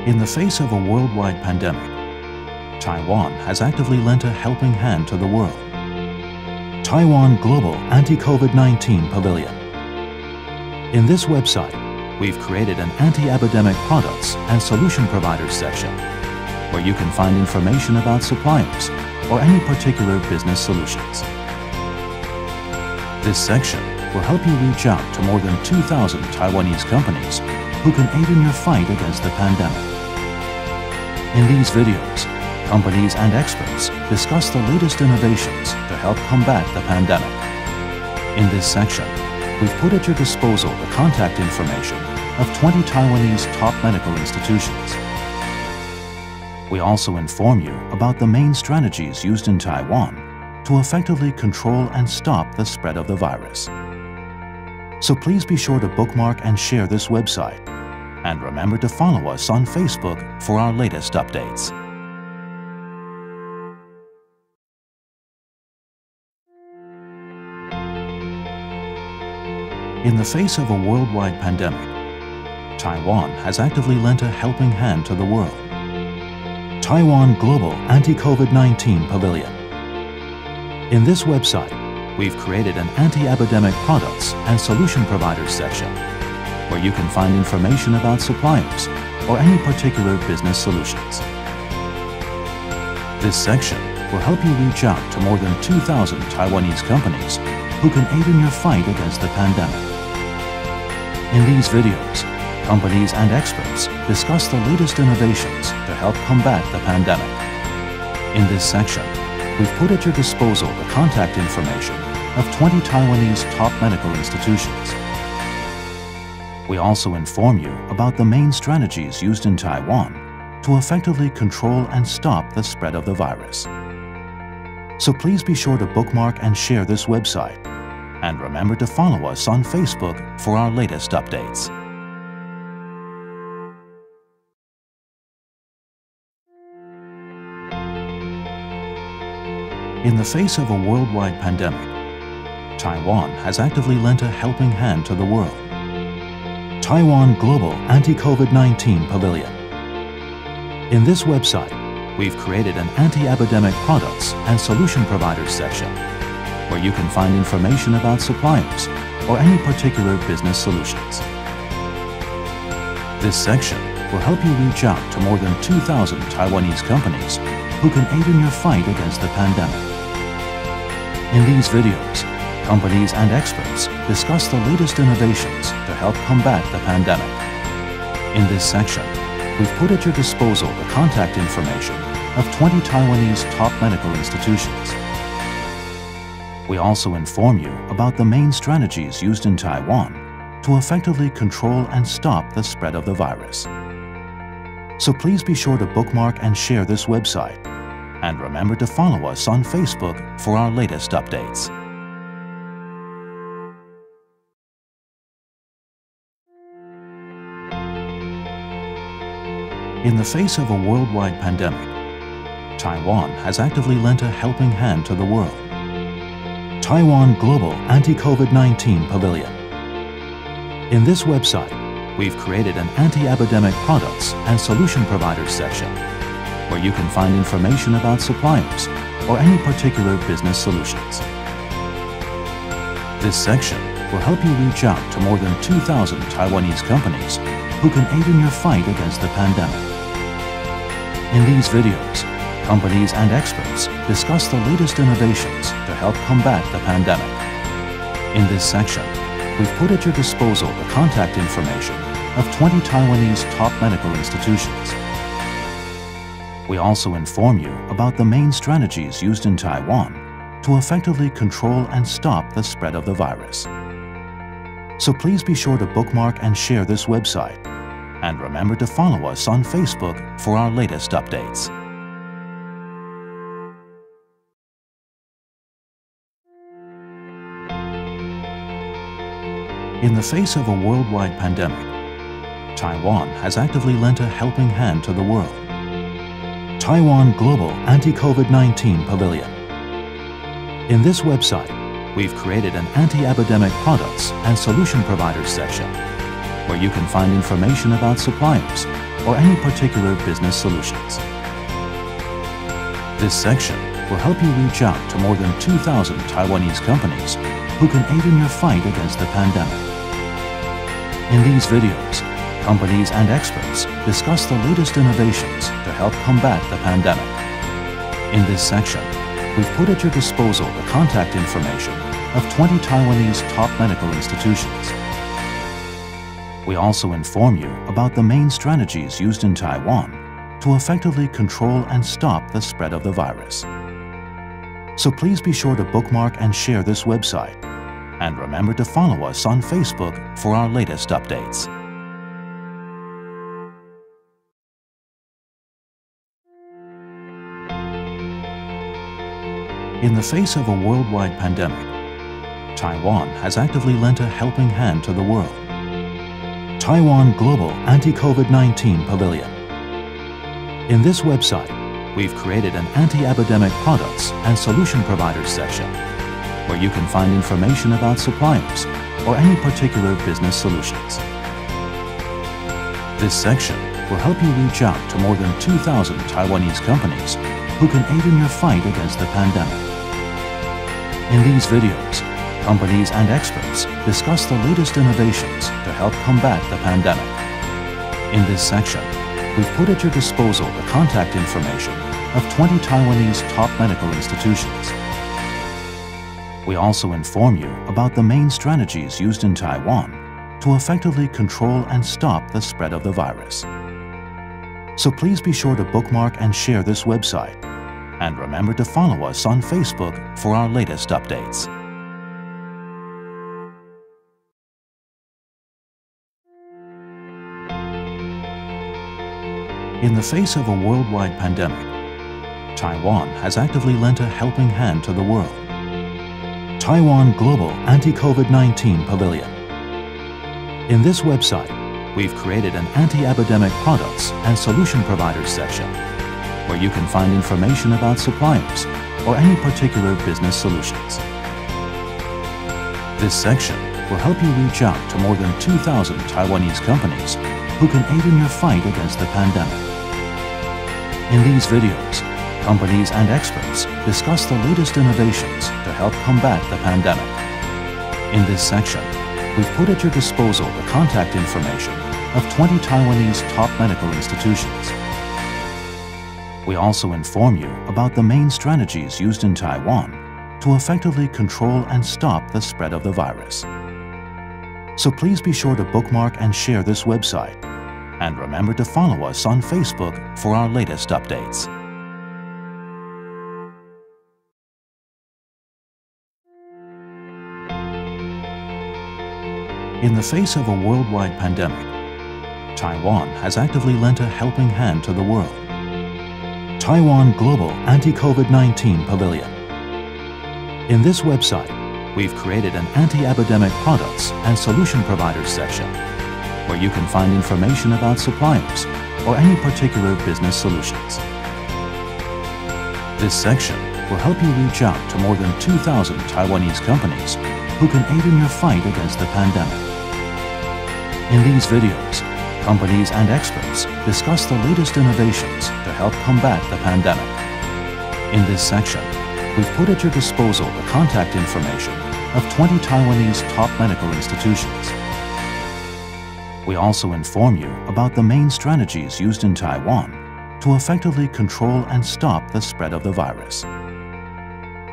In the face of a worldwide pandemic, Taiwan has actively lent a helping hand to the world. Taiwan Global Anti-COVID-19 Pavilion. In this website, we've created an anti-epidemic products and solution providers section where you can find information about suppliers or any particular business solutions. This section will help you reach out to more than 2,000 Taiwanese companies who can aid in your fight against the pandemic. In these videos, companies and experts discuss the latest innovations to help combat the pandemic. In this section, we've put at your disposal the contact information of 20 Taiwanese top medical institutions. We also inform you about the main strategies used in Taiwan to effectively control and stop the spread of the virus. So please be sure to bookmark and share this website. And remember to follow us on Facebook for our latest updates. In the face of a worldwide pandemic, Taiwan has actively lent a helping hand to the world. Taiwan Global Anti-COVID-19 Pavilion. In this website, we've created an anti-epidemic products and solution providers section where you can find information about suppliers or any particular business solutions. This section will help you reach out to more than 2,000 Taiwanese companies who can aid in your fight against the pandemic. In these videos, companies and experts discuss the latest innovations to help combat the pandemic. In this section, we've put at your disposal the contact information of 20 Taiwanese top medical institutions. We also inform you about the main strategies used in Taiwan to effectively control and stop the spread of the virus. So please be sure to bookmark and share this website. And remember to follow us on Facebook for our latest updates. In the face of a worldwide pandemic, Taiwan has actively lent a helping hand to the world. Taiwan Global Anti-COVID-19 Pavilion. In this website, we've created an anti-epidemic products and solution providers section where you can find information about suppliers or any particular business solutions. This section will help you reach out to more than 2,000 Taiwanese companies who can aid in your fight against the pandemic. In these videos, companies and experts discuss the latest innovations to help combat the pandemic. In this section, we've put at your disposal the contact information of 20 Taiwanese top medical institutions. We also inform you about the main strategies used in Taiwan to effectively control and stop the spread of the virus. So please be sure to bookmark and share this website. And remember to follow us on Facebook for our latest updates. In the face of a worldwide pandemic, Taiwan has actively lent a helping hand to the world. Taiwan Global Anti-COVID-19 Pavilion. In this website, we've created an anti-epidemic products and solution providers section where you can find information about suppliers or any particular business solutions. This section will help you reach out to more than 2,000 Taiwanese companies who can aid in your fight against the pandemic. In these videos, companies and experts discuss the latest innovations to help combat the pandemic. In this section, we've put at your disposal the contact information of 20 Taiwanese top medical institutions. We also inform you about the main strategies used in Taiwan to effectively control and stop the spread of the virus. So please be sure to bookmark and share this website. And remember to follow us on Facebook for our latest updates. In the face of a worldwide pandemic, Taiwan has actively lent a helping hand to the world. Taiwan Global Anti-COVID-19 Pavilion. In this website, we've created an anti-epidemic products and solution providers section where you can find information about suppliers or any particular business solutions. This section will help you reach out to more than 2,000 Taiwanese companies who can aid in your fight against the pandemic. In these videos, companies and experts discuss the latest innovations to help combat the pandemic. In this section, we've put at your disposal the contact information of 20 Taiwanese top medical institutions. We also inform you about the main strategies used in Taiwan to effectively control and stop the spread of the virus. So please be sure to bookmark and share this website. And remember to follow us on Facebook for our latest updates. In the face of a worldwide pandemic, Taiwan has actively lent a helping hand to the world. Taiwan Global Anti-COVID-19 Pavilion. In this website, we've created an anti-epidemic products and solution providers section where you can find information about suppliers or any particular business solutions. This section will help you reach out to more than 2,000 Taiwanese companies who can aid in your fight against the pandemic. In these videos, companies and experts discuss the latest innovations to help combat the pandemic. In this section, we've put at your disposal the contact information of 20 Taiwanese top medical institutions. We also inform you about the main strategies used in Taiwan to effectively control and stop the spread of the virus. So please be sure to bookmark and share this website. And remember to follow us on Facebook for our latest updates. In the face of a worldwide pandemic, Taiwan has actively lent a helping hand to the world. Taiwan Global Anti-COVID-19 Pavilion. In this website, we've created an anti-epidemic products and solution providers section where you can find information about suppliers or any particular business solutions. This section will help you reach out to more than 2,000 Taiwanese companies who can aid in your fight against the pandemic. In these videos, companies and experts discuss the latest innovations to help combat the pandemic. In this section, we've put at your disposal the contact information of 20 Taiwanese top medical institutions. We also inform you about the main strategies used in Taiwan to effectively control and stop the spread of the virus. So please be sure to bookmark and share this website. And remember to follow us on Facebook for our latest updates. In the face of a worldwide pandemic, Taiwan has actively lent a helping hand to the world. Taiwan Global Anti-COVID-19 Pavilion. In this website, we've created an anti-epidemic products and solution providers section where you can find information about suppliers or any particular business solutions. This section will help you reach out to more than 2,000 Taiwanese companies who can aid in your fight against the pandemic. In these videos, companies and experts discuss the latest innovations to help combat the pandemic. In this section, we've put at your disposal the contact information of 20 Taiwanese top medical institutions. We also inform you about the main strategies used in Taiwan to effectively control and stop the spread of the virus.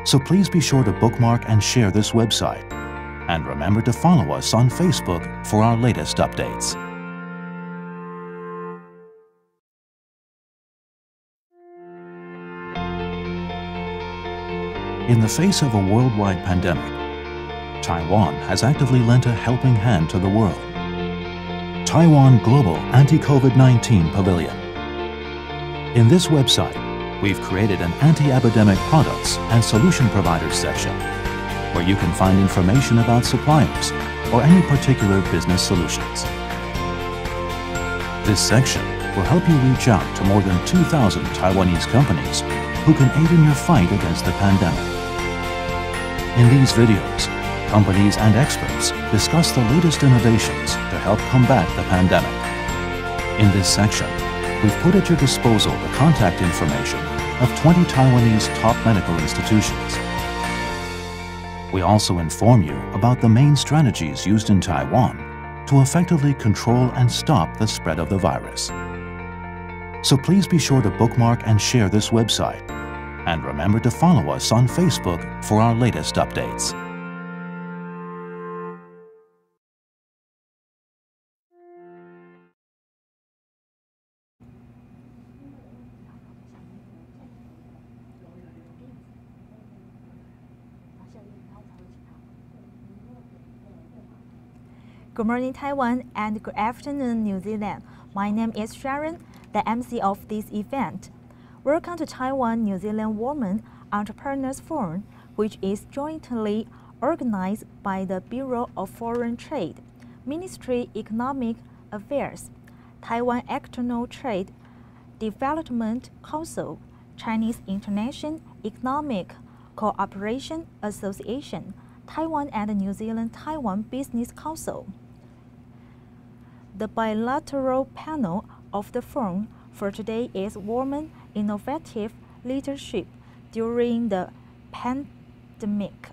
So please be sure to bookmark and share this website. And remember to follow us on Facebook for our latest updates. In the face of a worldwide pandemic, Taiwan has actively lent a helping hand to the world. Taiwan Global Anti-COVID-19 Pavilion. In this website, we've created an anti-epidemic products and solution providers section where you can find information about suppliers or any particular business solutions. This section will help you reach out to more than 2,000 Taiwanese companies who can aid in your fight against the pandemic. In these videos, companies and experts discuss the latest innovations to help combat the pandemic. In this section, we've put at your disposal the contact information of 20 Taiwanese top medical institutions. We also inform you about the main strategies used in Taiwan to effectively control and stop the spread of the virus. So please be sure to bookmark and share this website. And remember to follow us on Facebook for our latest updates. Good morning, Taiwan, and good afternoon, New Zealand. My name is Sharon, the MC of this event. Welcome to Taiwan New Zealand Women Entrepreneurs Forum, which is jointly organized by the Bureau of Foreign Trade, Ministry Economic Affairs, Taiwan External Trade Development Council, Chinese International Economic Cooperation Association, Taiwan and New Zealand Taiwan Business Council. The bilateral panel of the forum for today is Women Innovative Leadership During the Pandemic.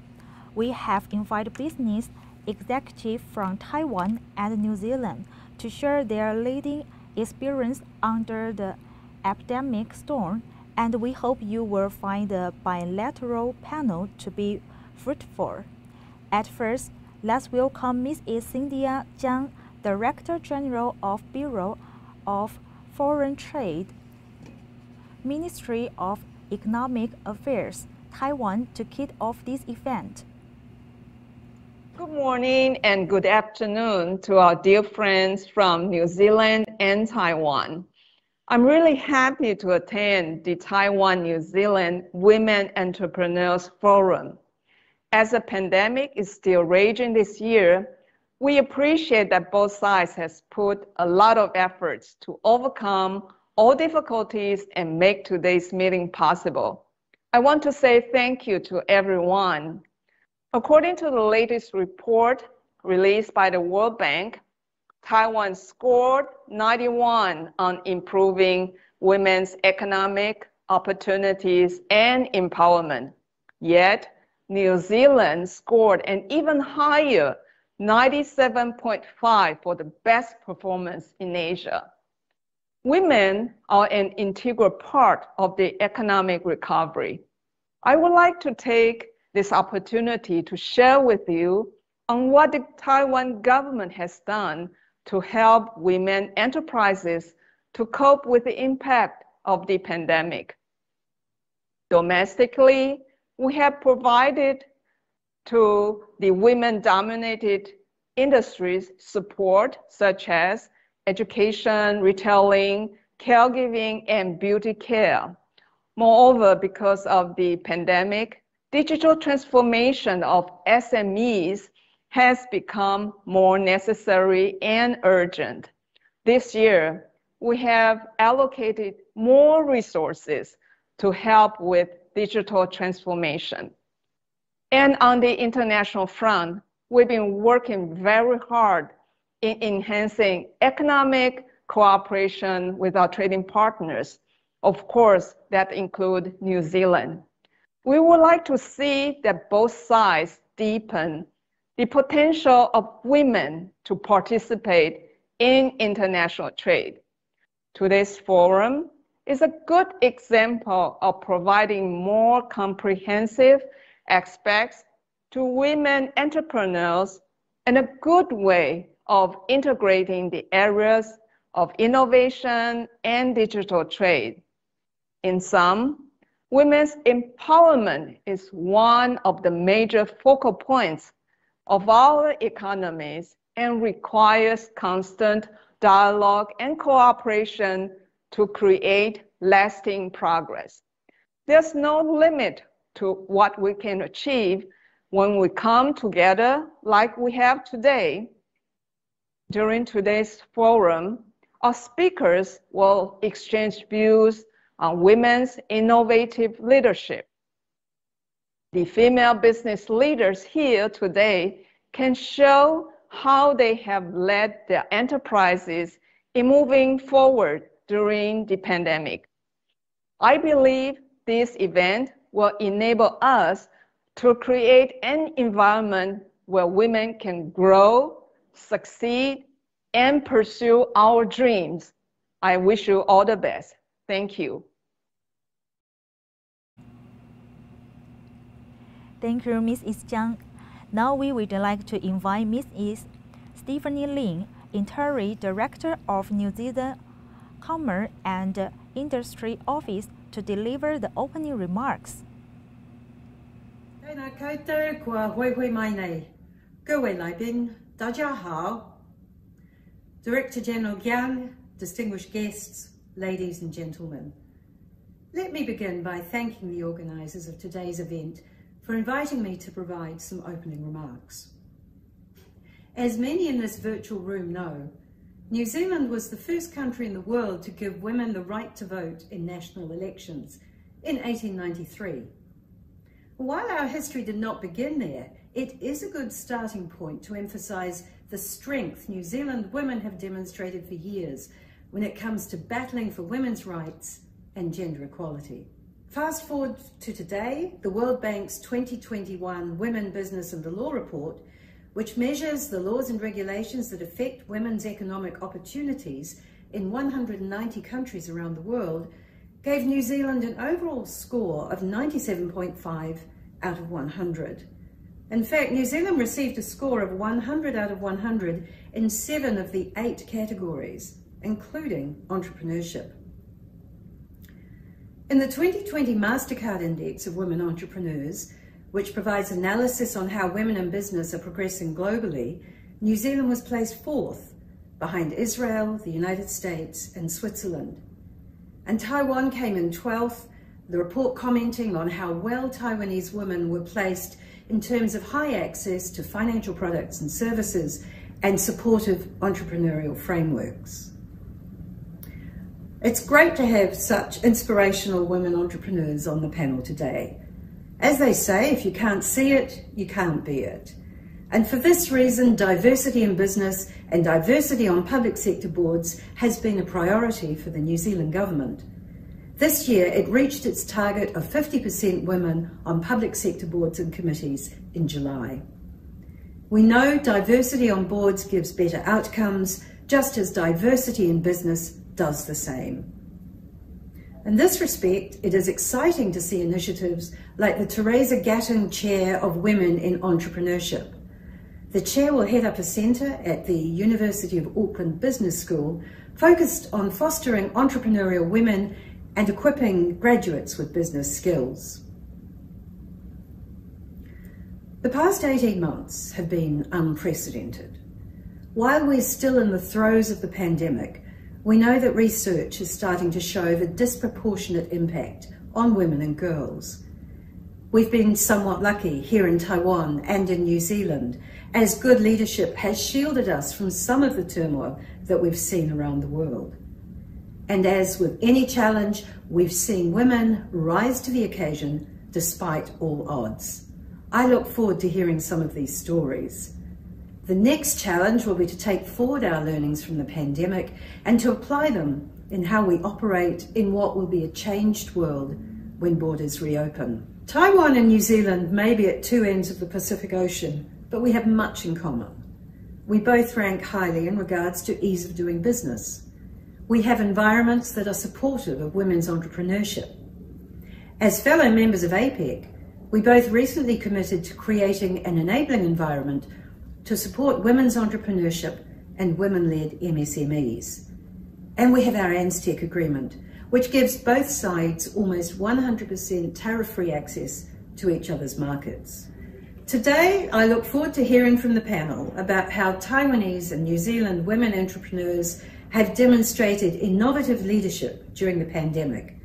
We have invited business executives from Taiwan and New Zealand to share their leading experience under the epidemic storm, and we hope you will find the bilateral panel to be fruitful. At first, let's welcome Ms. Cynthia Jiang, Director General of Bureau of Foreign Trade, Ministry of Economic Affairs, Taiwan, to kick off this event. Good morning and good afternoon to our dear friends from New Zealand and Taiwan. I'm really happy to attend the Taiwan-New Zealand Women Entrepreneurs Forum. As the pandemic is still raging this year, we appreciate that both sides has put a lot of efforts to overcome all difficulties and make today's meeting possible. I want to say thank you to everyone. According to the latest report released by the World Bank, Taiwan scored 91 on improving women's economic opportunities and empowerment. Yet, New Zealand scored an even higher 97.5 for the best performance in Asia. Women are an integral part of the economic recovery. I would like to take this opportunity to share with you on what the Taiwan government has done to help women enterprises to cope with the impact of the pandemic. Domestically, we have provided to the women-dominated industries support such as education, retailing, caregiving, and beauty care. Moreover, because of the pandemic, digital transformation of SMEs has become more necessary and urgent. This year, we have allocated more resources to help with digital transformation. And on the international front, we've been working very hard in enhancing economic cooperation with our trading partners. Of course, that includes New Zealand. We would like to see that both sides deepen the potential of women to participate in international trade. Today's forum is a good example of providing more comprehensive aspects to women entrepreneurs and a good way of integrating the areas of innovation and digital trade. In sum, women's empowerment is one of the major focal points of our economies and requires constant dialogue and cooperation to create lasting progress. There's no limit to what we can achieve when we come together like we have today. During today's forum, our speakers will exchange views on women's innovative leadership. The female business leaders here today can show how they have led their enterprises in moving forward during the pandemic. I believe this event will enable us to create an environment where women can grow, succeed, and pursue our dreams. I wish you all the best. Thank you. Thank you, Ms. Is Jiang. Now we would like to invite Ms. Stephanie Lin, Interim Director of New Zealand Commerce and Industry Office, to deliver the opening remarks. 大家好，各位mai nei，各位来宾，大家好。Director General Yang, distinguished guests, ladies and gentlemen. Let me begin by thanking the organisers of today's event for inviting me to provide some opening remarks. As many in this virtual room know, New Zealand was the first country in the world to give women the right to vote in national elections in 1893. While our history did not begin there, it is a good starting point to emphasise the strength New Zealand women have demonstrated for years when it comes to battling for women's rights and gender equality. Fast forward to today, the World Bank's 2021 Women, Business and the Law report, which measures the laws and regulations that affect women's economic opportunities in 190 countries around the world, gave New Zealand an overall score of 97.5 out of 100. In fact, New Zealand received a score of 100 out of 100 in 7 of the 8 categories, including entrepreneurship. In the 2020 MasterCard Index of Women Entrepreneurs, which provides analysis on how women in business are progressing globally, New Zealand was placed 4th, behind Israel, the United States, and Switzerland. And Taiwan came in 12th, the report commenting on how well Taiwanese women were placed in terms of high access to financial products and services and supportive entrepreneurial frameworks. It's great to have such inspirational women entrepreneurs on the panel today. As they say, if you can't see it, you can't be it. And for this reason, diversity in business and diversity on public sector boards has been a priority for the New Zealand government. This year, it reached its target of 50% women on public sector boards and committees in July. We know diversity on boards gives better outcomes, just as diversity in business does the same. In this respect, it is exciting to see initiatives like the Teresa Gatting Chair of Women in Entrepreneurship. The chair will head up a centre at the University of Auckland Business School focused on fostering entrepreneurial women and equipping graduates with business skills. The past 18 months have been unprecedented. While we're still in the throes of the pandemic, we know that research is starting to show the disproportionate impact on women and girls. We've been somewhat lucky here in Taiwan and in New Zealand, as good leadership has shielded us from some of the turmoil that we've seen around the world. And as with any challenge, we've seen women rise to the occasion despite all odds. I look forward to hearing some of these stories. The next challenge will be to take forward our learnings from the pandemic and to apply them in how we operate in what will be a changed world when borders reopen. Taiwan and New Zealand may be at two ends of the Pacific Ocean, but we have much in common. We both rank highly in regards to ease of doing business. We have environments that are supportive of women's entrepreneurship. As fellow members of APEC, we both recently committed to creating an enabling environment to support women's entrepreneurship and women-led MSMEs. And we have our ANZTEC agreement, which gives both sides almost 100% tariff-free access to each other's markets. Today, I look forward to hearing from the panel about how Taiwanese and New Zealand women entrepreneurs have demonstrated innovative leadership during the pandemic.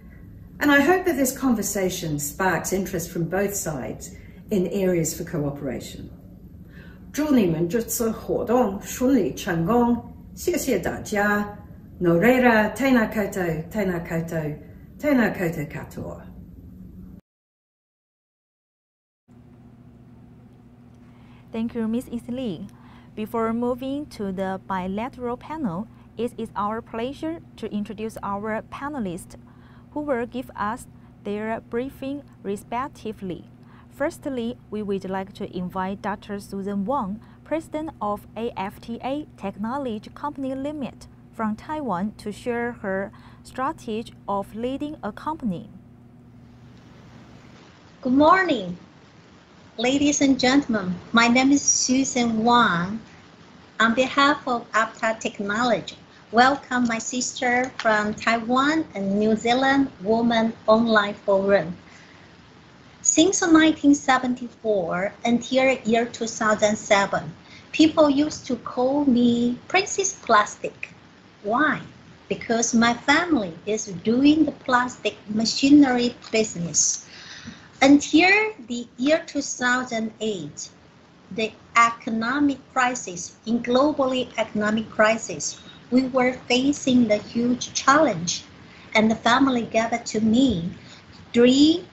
And I hope that this conversation sparks interest from both sides in areas for cooperation. 祝你们这次活动顺利成功，谢谢大家。Norera, tēnā koutou, tēnā koutou, tēnā koutou katoa. Thank you, Ms. Lee. Before moving to the bilateral panel, It is our pleasure to introduce our panelists, who will give us their briefing respectively. Firstly, we would like to invite Dr. Susan Wang, President of AFTA Technology Company Limited from Taiwan, to share her strategy of leading a company. Good morning, ladies and gentlemen. My name is Susan Wang. On behalf of AFTA Technology, welcome my sister from Taiwan and New Zealand Women Online Forum. Since 1974 until year 2007, people used to call me Princess Plastic. Why? Because my family is doing the plastic machinery business. Until the year 2008, the economic crisis, in globally economic crisis, we were facing the huge challenge, and the family gave it to me 3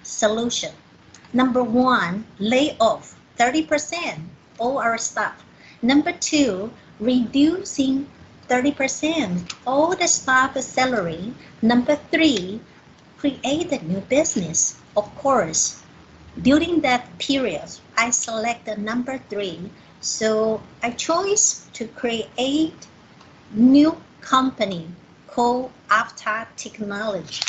solutions. Number 1, lay off 30% all our staff. Number 2, reducing 30% all the staff salary. Number 3, create a new business. Of course, during that period, I selected number 3. So I chose to create new company called AFTA Technology.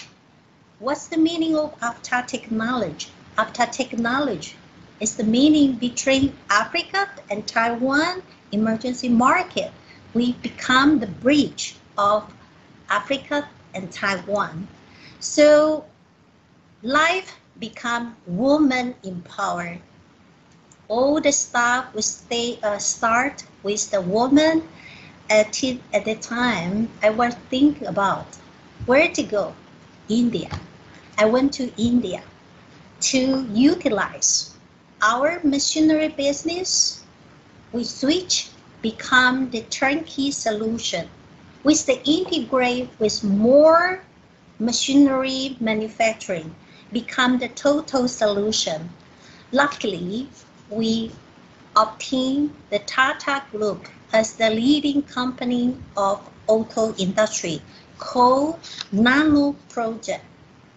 What's the meaning of AFTA Technology? AFTA Technology is the meaning between Africa and Taiwan emergency market. We become the bridge of Africa and Taiwan. So life become woman empowered. All the staff will start with the woman. At the time, I was thinking about where to go. India. I went to India to utilize our machinery business. We switch, become the turnkey solution with the integrate with more machinery manufacturing, become the total solution. Luckily, we obtained the Tata Group as the leading company of auto industry called Nano Project.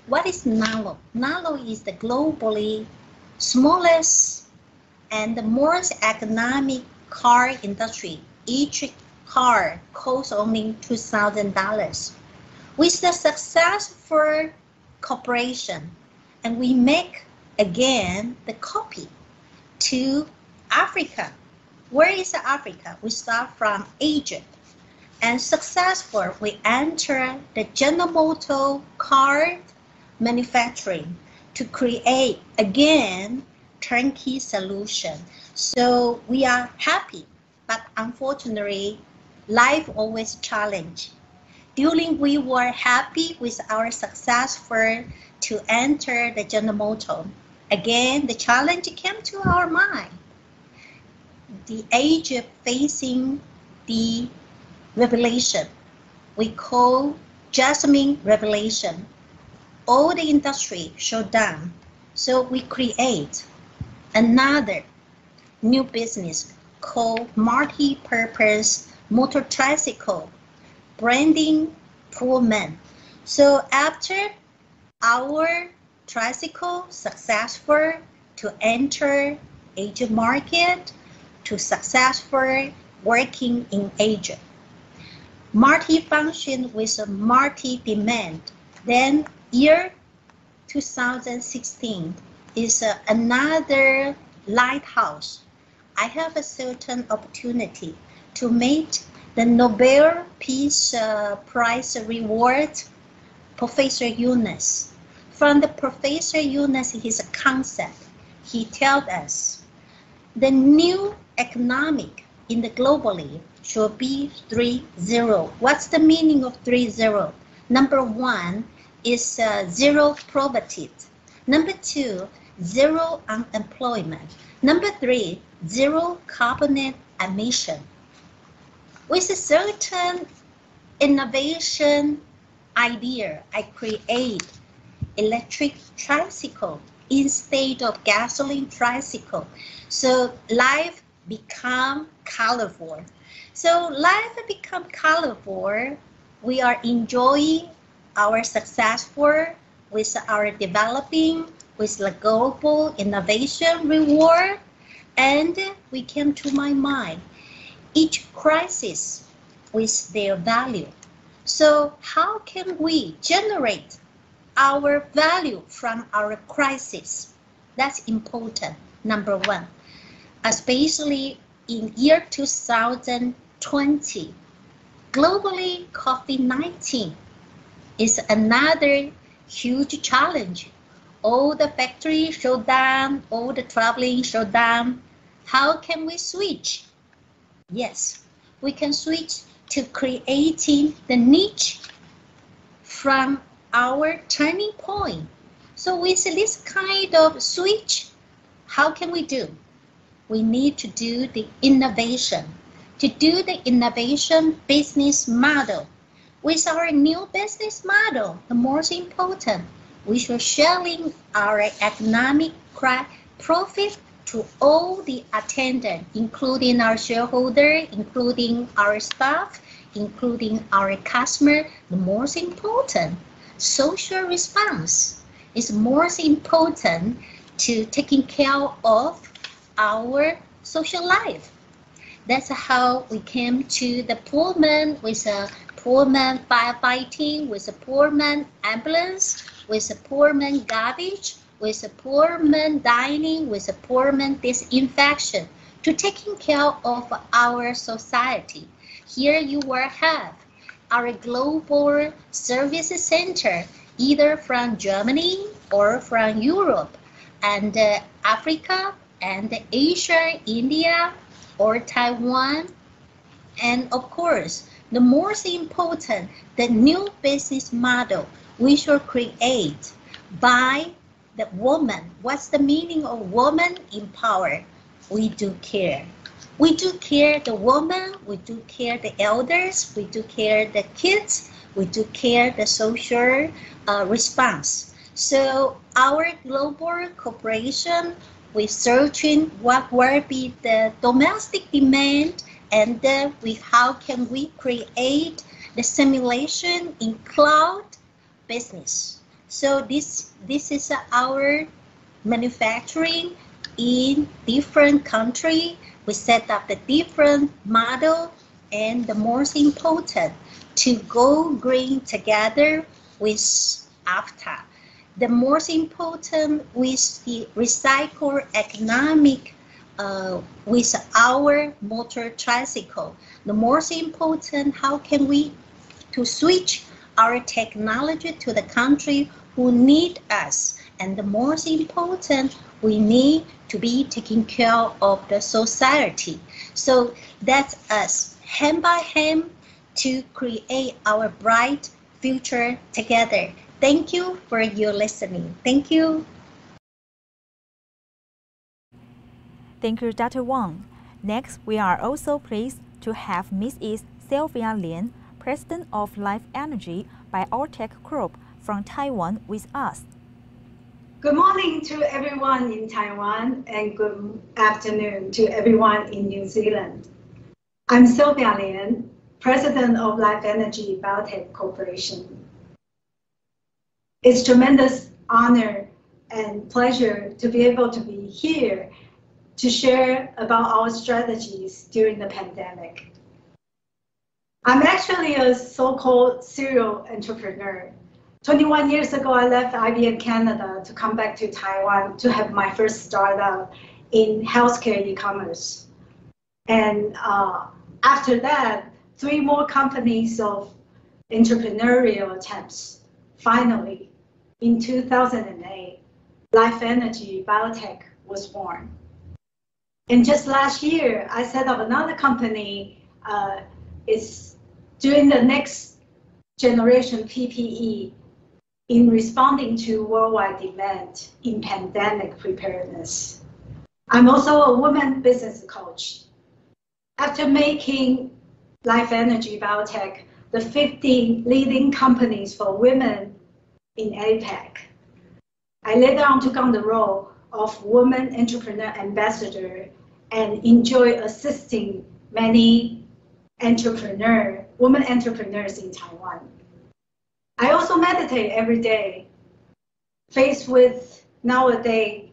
What is Nano? Nano is the globally smallest and the most economic car industry. Each car costs only $2,000. With the successful cooperation, and we make again the copy to Africa. Where is Africa? We start from Egypt, and successful we enter the General Motors car manufacturing to create again turnkey solution. So we are happy, but unfortunately, life always challenge. During we were happy with our successful to enter the General Motors. Again, the challenge came to our mind. The Egypt facing the revelation. We call Jasmine revelation. All the industry shut down. So we create another new business called multi-purpose motor tricycle, branding for men. So after our tricycle successful to enter Asian market, to successful working in Asia. Multi-function with a multi-demand. Then year 2016 is another lighthouse. I have a certain opportunity to meet the Nobel Peace Prize reward, Professor Yunus. From the Professor Yunus, his concept, he tells us the new economic in the globally should be 3-0. What's the meaning of 3-0? Number 1 is zero poverty. Number 2, zero unemployment. Number 3, zero carbon emission. With a certain innovation idea, I create electric tricycle instead of gasoline tricycle. So life become colorful. So life become colorful. We are enjoying our successful with our developing with the global innovation reward. And we came to my mind, each crisis with their value. So how can we generate our value from our crisis? That's important, number one. Especially in year 2020, globally COVID-19 is another huge challenge. All the factories shut down, all the traveling shut down. How can we switch? Yes, we can switch to creating the niche from our turning point. So with this kind of switch, how can we do? We need to do the innovation. To do the innovation business model. With our new business model, the most important, we should sharing our economic profit to all the attendants, including our shareholder, including our staff, including our customer. The most important, social response is most important to taking care of our social life. That's how we came to the poor man with a poor man firefighting, with a poor man ambulance, with a poor man garbage, with a poor man dining, with a poor man disinfection, to taking care of our society. Here you will have our global service center, either from Germany or from Europe, and Africa, and Asia, India, or Taiwan. And of course, the most important, the new business model we should create by the woman. What's the meaning of woman in power? We do care. We do care the woman, we do care the elders, we do care the kids, we do care the social response. So our global cooperation, we're searching what will be the domestic demand, and with how can we create the simulation in cloud business. So this is our manufacturing in different countries. We set up the different model, and the most important, to go green together with AFTA. The most important with the recycle economic with our motor tricycle. The most important, how can we to switch our technology to the country who need us. And the most important, we need to be taking care of the society. So that's us, hand by hand, to create our bright future together. Thank you for your listening. Thank you. Thank you, Dr. Wang. Next, we are also pleased to have Mrs. Sofia Lian, President of Life Energy Biotech Group from Taiwan, with us. Good morning to everyone in Taiwan, and good afternoon to everyone in New Zealand. I'm Sofia Lian, President of Life Energy Biotech Corporation. It's tremendous honor and pleasure to be able to be here to share about our strategies during the pandemic. I'm actually a so-called serial entrepreneur. 21 years ago, I left IBM Canada to come back to Taiwan to have my first startup in healthcare e-commerce. And after that, 3 more companies of entrepreneurial attempts. Finally, in 2008, Life Energy Biotech was born. And just last year, I set up another company. It's doing the next generation PPE in responding to worldwide demand in pandemic preparedness. I'm also a woman business coach. After making Life Energy Biotech the 50 leading companies for women in APAC, I later on took on the role of Woman Entrepreneur Ambassador and enjoy assisting many women entrepreneurs in Taiwan. I also meditate every day, faced with nowadays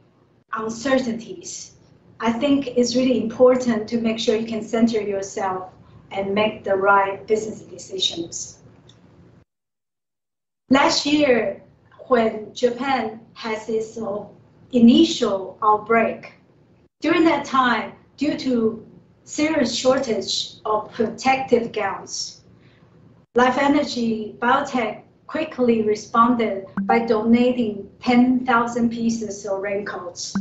uncertainties. I think it's really important to make sure you can center yourself and make the right business decisions. Last year, when Japan has its initial outbreak, during that time, due to serious shortage of protective gowns, Life Energy Biotech quickly responded by donating 10,000 pieces of raincoats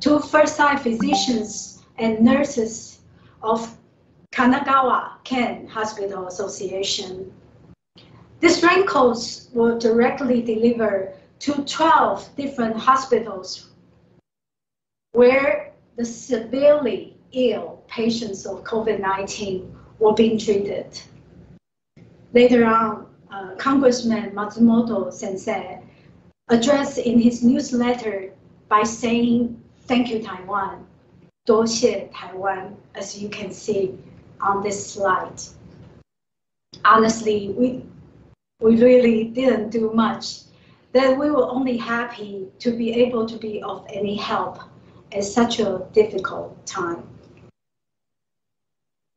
to first-time physicians and nurses of Kanagawa Ken Hospital Association. These raincoats were directly delivered to 12 different hospitals where the severely ill patients of COVID-19 were being treated. Later on, Congressman Matsumoto Sensei addressed in his newsletter by saying, "Thank you, Taiwan," 多谢台湾, as you can see on this slide. Honestly, we really didn't do much. That we were only happy to be able to be of any help at such a difficult time.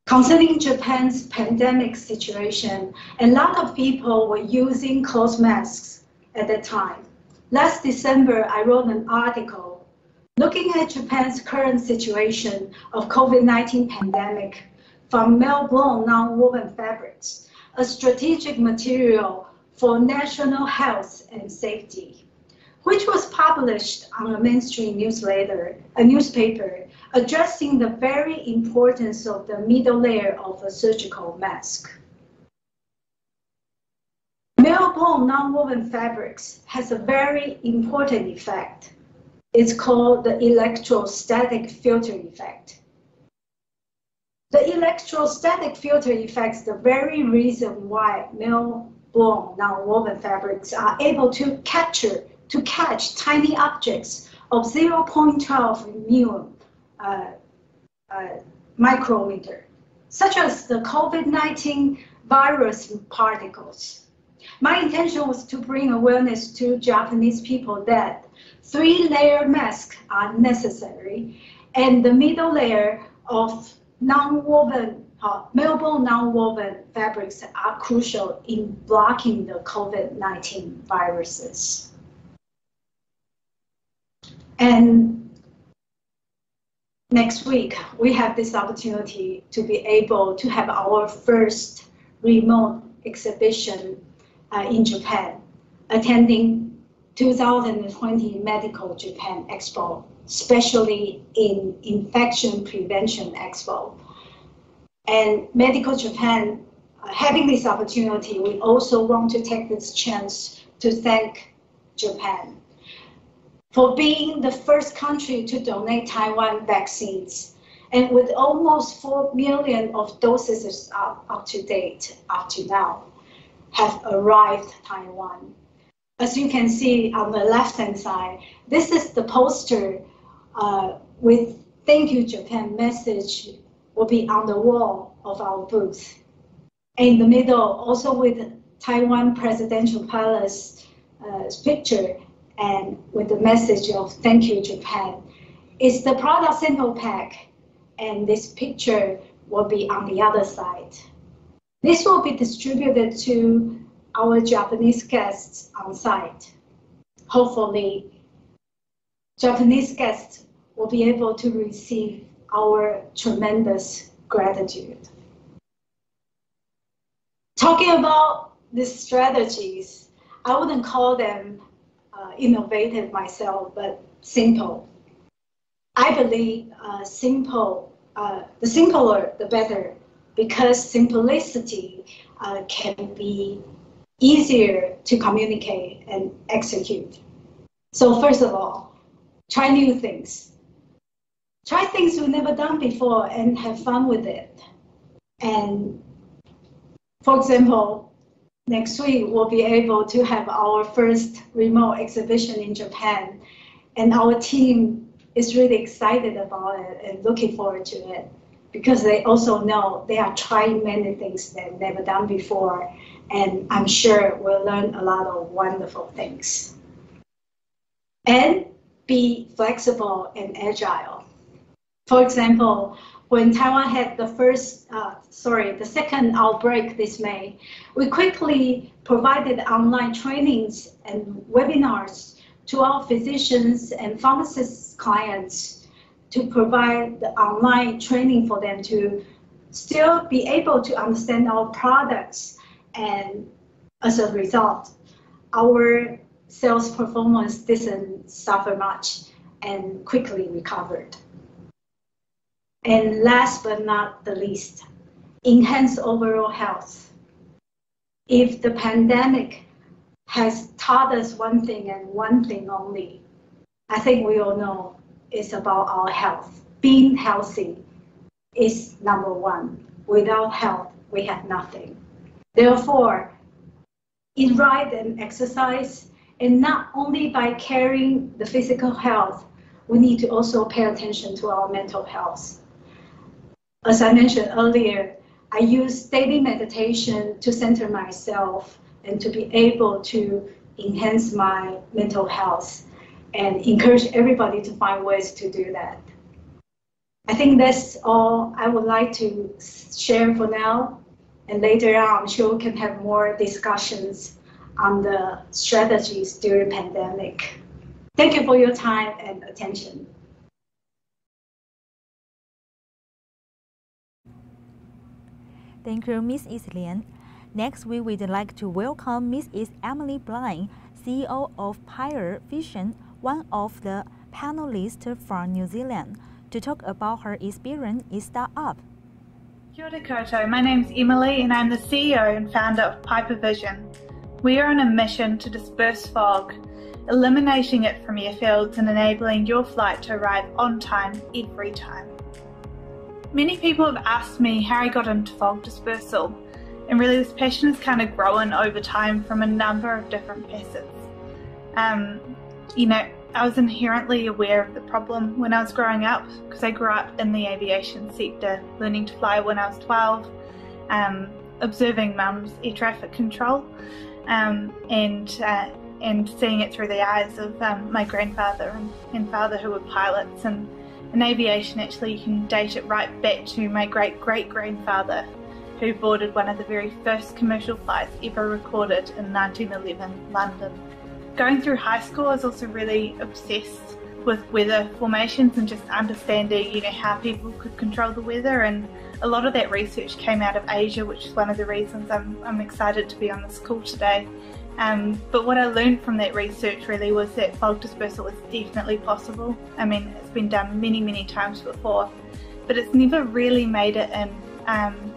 Concerning Japan's pandemic situation, a lot of people were using cloth masks at that time. Last December, I wrote an article looking at Japan's current situation of COVID-19 pandemic from male-blown non-woven fabrics, a strategic material for national health and safety, which was published on a mainstream newspaper addressing the very importance of the middle layer of a surgical mask. Male-blown non-woven fabrics has a very important effect. It's called the electrostatic filter effect. The electrostatic filter effect is the very reason why male-blown non-woven fabrics are able to catch tiny objects of 0.12 micrometer, such as the COVID-19 virus particles. My intention was to bring awareness to Japanese people that 3-layer masks are necessary, and the middle layer of non-woven, male-blown non-woven fabrics are crucial in blocking the COVID-19 viruses. And next week, we have this opportunity to be able to have our first remote exhibition in Japan, attending 2020 Medical Japan Expo, especially in Infection Prevention Expo. And Medical Japan, having this opportunity, we also want to take this chance to thank Japan for being the first country to donate Taiwan vaccines. And with almost 4 million of doses up to date, up to now, have arrived Taiwan. As you can see on the left-hand side, this is the poster with "Thank you, Japan" message will be on the wall of our booth. In the middle, also with Taiwan Presidential Palace picture and with the message of "Thank you, Japan." It's the product sample pack, and this picture will be on the other side. This will be distributed to our Japanese guests on site. Hopefully, Japanese guests will be able to receive our tremendous gratitude. Talking about these strategies, I wouldn't call them innovative myself, but simple. I believe the simpler, the better, because simplicity can be easier to communicate and execute. So first of all, try new things. Try things you've never done before and have fun with it. And for example, next week we'll be able to have our first remote exhibition in Japan, and our team is really excited about it and looking forward to it, because they also know they are trying many things they've never done before, and I'm sure we'll learn a lot of wonderful things. And be flexible and agile. For example, when Taiwan had the second outbreak this May, we quickly provided online trainings and webinars to our physicians and pharmacist clients to provide the online training for them to still be able to understand our products. And as a result, our sales performance didn't suffer much and quickly recovered. And last but not the least, enhance overall health. If the pandemic has taught us one thing and one thing only, I think we all know it's about our health. Being healthy is number one. Without health, we have nothing. Therefore, eat right and exercise, and not only by caring the physical health, we need to also pay attention to our mental health. As I mentioned earlier, I use daily meditation to center myself and to be able to enhance my mental health, and encourage everybody to find ways to do that. I think that's all I would like to share for now, and later on I'm sure we can have more discussions on the strategies during pandemic. Thank you for your time and attention. Thank you, Mrs. Lian. Next, we would like to welcome Mrs. Emily Blind, CEO of Pyre Vision, one of the panelists from New Zealand, to talk about her experience in startup. Kia ora koutou, my name's Emily and I'm the CEO and founder of Piper Vision. We are on a mission to disperse fog, eliminating it from airfields and enabling your flight to arrive on time every time. Many people have asked me how I got into fog dispersal, and really this passion has kind of grown over time from a number of different facets. I was inherently aware of the problem when I was growing up, because I grew up in the aviation sector, learning to fly when I was 12, observing mum's air traffic control, and seeing it through the eyes of my grandfather and father, who were pilots. And in aviation, actually, you can date it right back to my great-great-grandfather, who boarded one of the very first commercial flights ever recorded in 1911 London. Going through high school, I was also really obsessed with weather formations and just understanding, how people could control the weather, and a lot of that research came out of Asia, which is one of the reasons I'm excited to be on this call today. But what I learned from that research really was that fog dispersal is definitely possible. I mean, it's been done many, many times before, but it's never really made it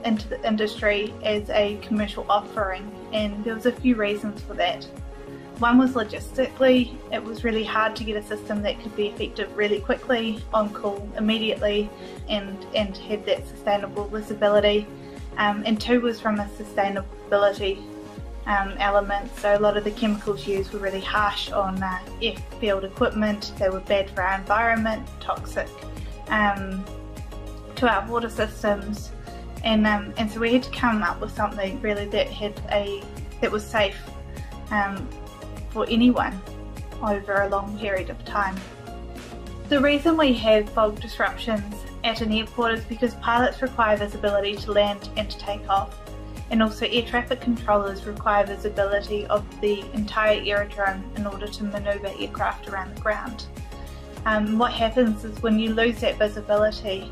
into the industry as a commercial offering, and there was a few reasons for that. One was logistically. It was really hard to get a system that could be effective really quickly, on call immediately, and had that sustainable visibility. And two was from a sustainability element. So a lot of the chemicals used were really harsh on airfield equipment. They were bad for our environment, toxic to our water systems, and so we had to come up with something really that was safe for anyone over a long period of time. The reason we have fog disruptions at an airport is because pilots require visibility to land and to take off, and also air traffic controllers require visibility of the entire aerodrome in order to manoeuvre aircraft around the ground. What happens is when you lose that visibility,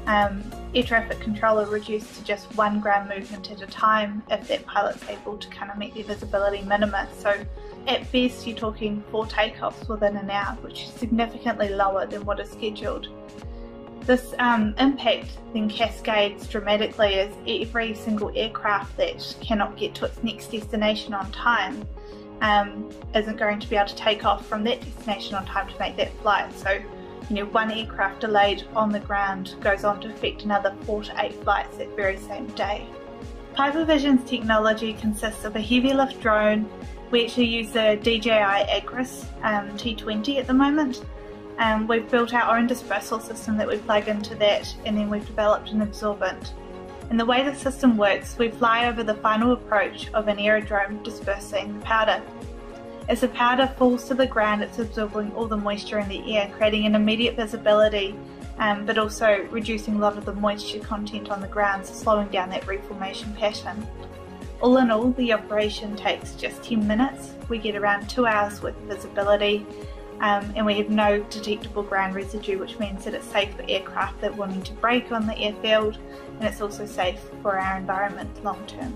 air traffic controller reduced to just 1 ground movement at a time if that pilot's able to kind of meet their visibility minima. So at best you're talking 4 takeoffs within an hour, which is significantly lower than what is scheduled. This impact then cascades dramatically as every single aircraft that cannot get to its next destination on time isn't going to be able to take off from that destination on time to make that flight. So, 1 aircraft delayed on the ground goes on to affect another 4 to 8 flights that very same day. Piper Vision's technology consists of a heavy lift drone. We actually use the DJI Agris T20 at the moment, We've built our own dispersal system that we plug into that, and then we've developed an absorbent. And the way the system works, we fly over the final approach of an aerodrome dispersing the powder. As the powder falls to the ground, it's absorbing all the moisture in the air, creating an immediate visibility, but also reducing a lot of the moisture content on the ground, so slowing down that reformation pattern. All in all, the operation takes just 10 minutes. We get around 2 hours worth of visibility, and we have no detectable ground residue, which means that it's safe for aircraft that wanting to brake on the airfield, and it's also safe for our environment long term.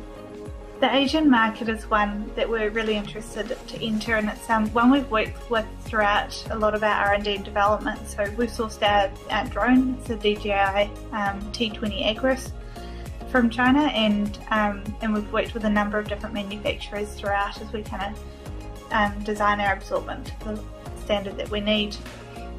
The Asian market is one that we're really interested to enter, and it's one we've worked with throughout a lot of our R&D and development. So we've sourced our drone, it's a DJI T20 Agris from China, and we've worked with a number of different manufacturers throughout as we kind of design our absorbent to the standard that we need.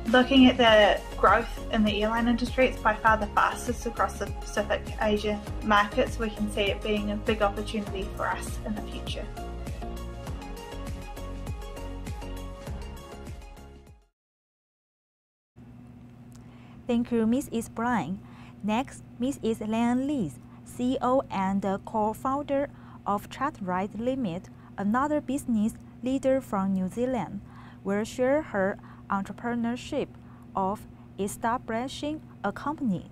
Looking at the growth in the airline industry, it's by far the fastest across the Pacific Asia market, so we can see it being a big opportunity for us in the future. Thank you, Mrs. Bryan. Next, Mrs. Lian Lee, CEO and co-founder of Chatrise Limited, another business leader from New Zealand, will share her entrepreneurship of establishing a company.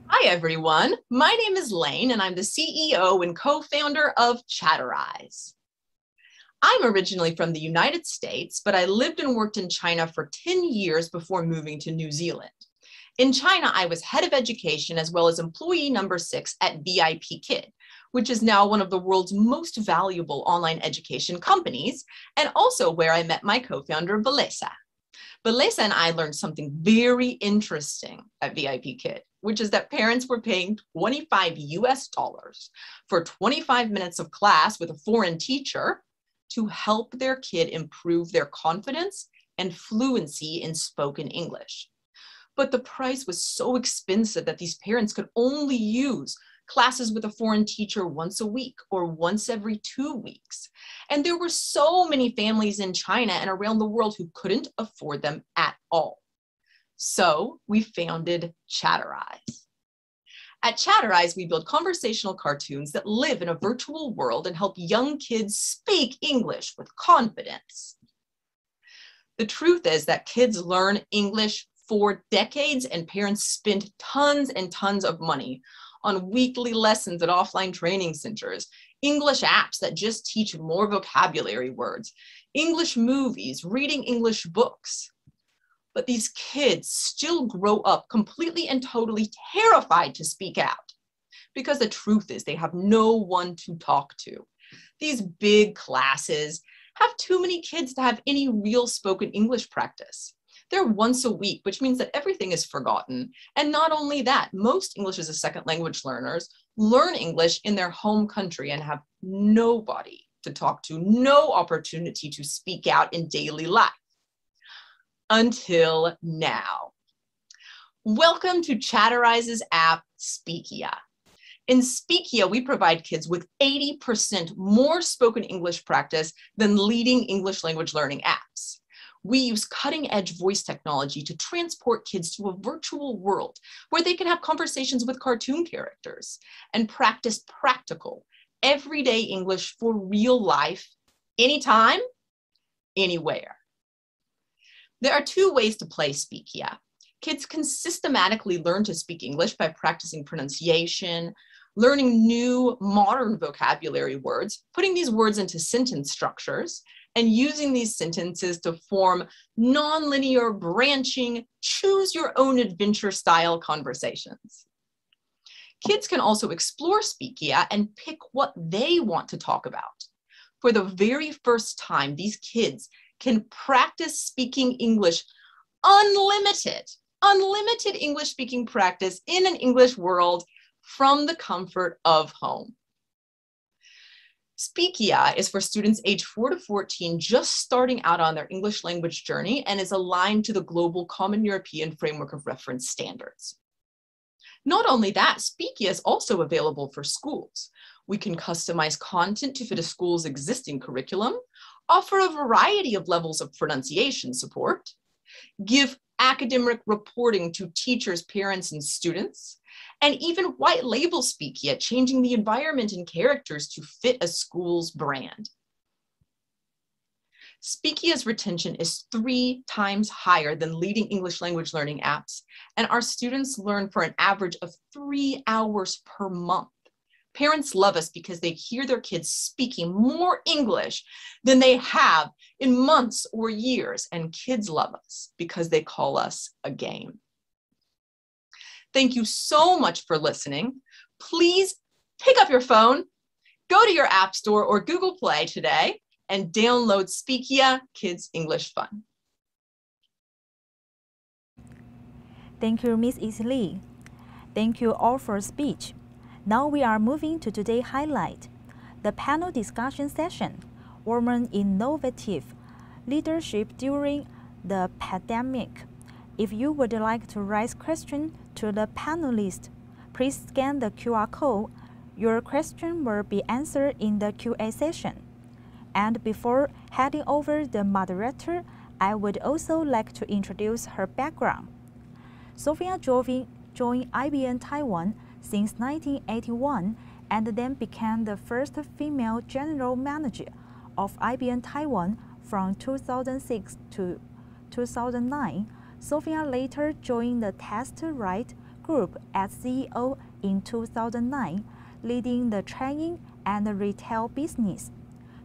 Hi everyone, my name is Lane and I'm the CEO and co-founder of Chatrise. I'm originally from the United States, but I lived and worked in China for 10 years before moving to New Zealand. In China, I was head of education as well as employee number 6 at VIP Kid, which is now one of the world's most valuable online education companies, and also where I met my co-founder, Belesa. Belesa and I learned something very interesting at VIP Kid, which is that parents were paying $25 US for 25 minutes of class with a foreign teacher to help their kid improve their confidence and fluency in spoken English. But the price was so expensive that these parents could only use classes with a foreign teacher once a week or once every 2 weeks. And there were so many families in China and around the world who couldn't afford them at all. So we founded Chatrise. At Chatrise, we build conversational cartoons that live in a virtual world and help young kids speak English with confidence. The truth is that kids learn English for decades, and parents spend tons and tons of money on weekly lessons at offline training centers, English apps that just teach more vocabulary words, English movies, reading English books. But these kids still grow up completely and totally terrified to speak out, because the truth is they have no one to talk to. These big classes have too many kids to have any real spoken English practice. They're once a week, which means that everything is forgotten. And not only that, most English as a second language learners learn English in their home country and have nobody to talk to, no opportunity to speak out in daily life. Until now. Welcome to Chatrise's app, Speakia. In Speakia, we provide kids with 80% more spoken English practice than leading English language learning apps. We use cutting-edge voice technology to transport kids to a virtual world where they can have conversations with cartoon characters and practice practical, everyday English for real life, anytime, anywhere. There are 2 ways to play Speakia. Kids can systematically learn to speak English by practicing pronunciation, learning new modern vocabulary words, putting these words into sentence structures, and using these sentences to form nonlinear, branching, choose-your-own-adventure style conversations. Kids can also explore Speakia and pick what they want to talk about. For the very first time, these kids can practice speaking English unlimited English speaking practice in an English world from the comfort of home. Speakia is for students age 4 to 14 just starting out on their English language journey and is aligned to the global Common European Framework of Reference standards. Not only that, Speakia is also available for schools. We can customize content to fit a school's existing curriculum, offer a variety of levels of pronunciation support, give academic reporting to teachers, parents, and students, and even white label Speakia, changing the environment and characters to fit a school's brand. Speakia's retention is 3 times higher than leading English language learning apps, and our students learn for an average of 3 hours per month. Parents love us because they hear their kids speaking more English than they have in months or years, and kids love us because they call us a game. Thank you so much for listening. Please pick up your phone, go to your App Store or Google Play today, and download Speakia Kids English Fun. Thank you, Ms. Isi Lee. Thank you all for speech. Now we are moving to today's highlight, the panel discussion session, Women Innovative Leadership During the Pandemic. If you would like to raise questions to the panelists, please scan the QR code. Your question will be answered in the QA session. And before handing over the moderator, I would also like to introduce her background. Sofia joined IBM Taiwan since 1981 and then became the first female general manager of IBM Taiwan from 2006 to 2009. Sofia later joined the Test Right Group as CEO in 2009, leading the training and retail business.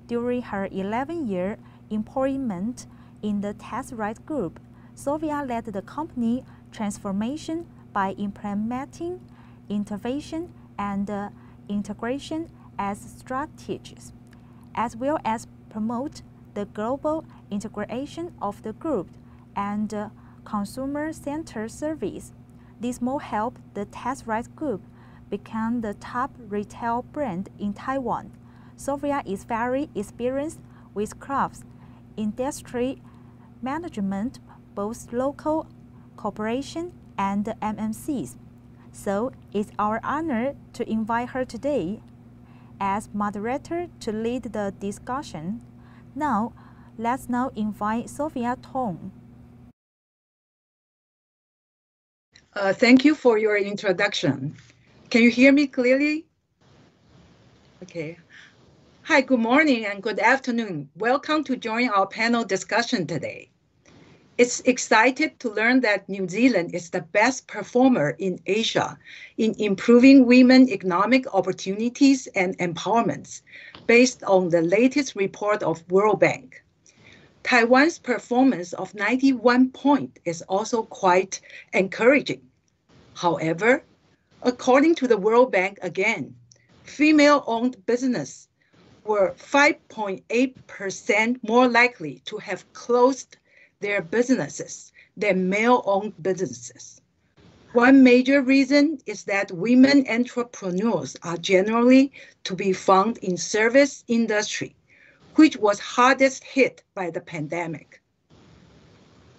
During her 11-year employment in the Test Right Group, Sofia led the company transformation by implementing innovation and integration as strategies, as well as promote the global integration of the group and consumer-centered service. This will help the Test Right Group become the top retail brand in Taiwan. Sofia is very experienced with crafts, industry management, both local corporation and MNCs. So it's our honor to invite her today as moderator to lead the discussion. Now, let's invite Sofia Tong. Thank you for your introduction. Can you hear me clearly? Okay. Hi, good morning and good afternoon. Welcome to join our panel discussion today. It's excited to learn that New Zealand is the best performer in Asia in improving women economic opportunities and empowerments based on the latest report of World Bank. Taiwan's performance of 91 points is also quite encouraging. However, according to the World Bank again, female-owned business were 5.8% more likely to have closed their businesses than male-owned businesses. One major reason is that women entrepreneurs are generally to be found in service industry, which was hardest hit by the pandemic.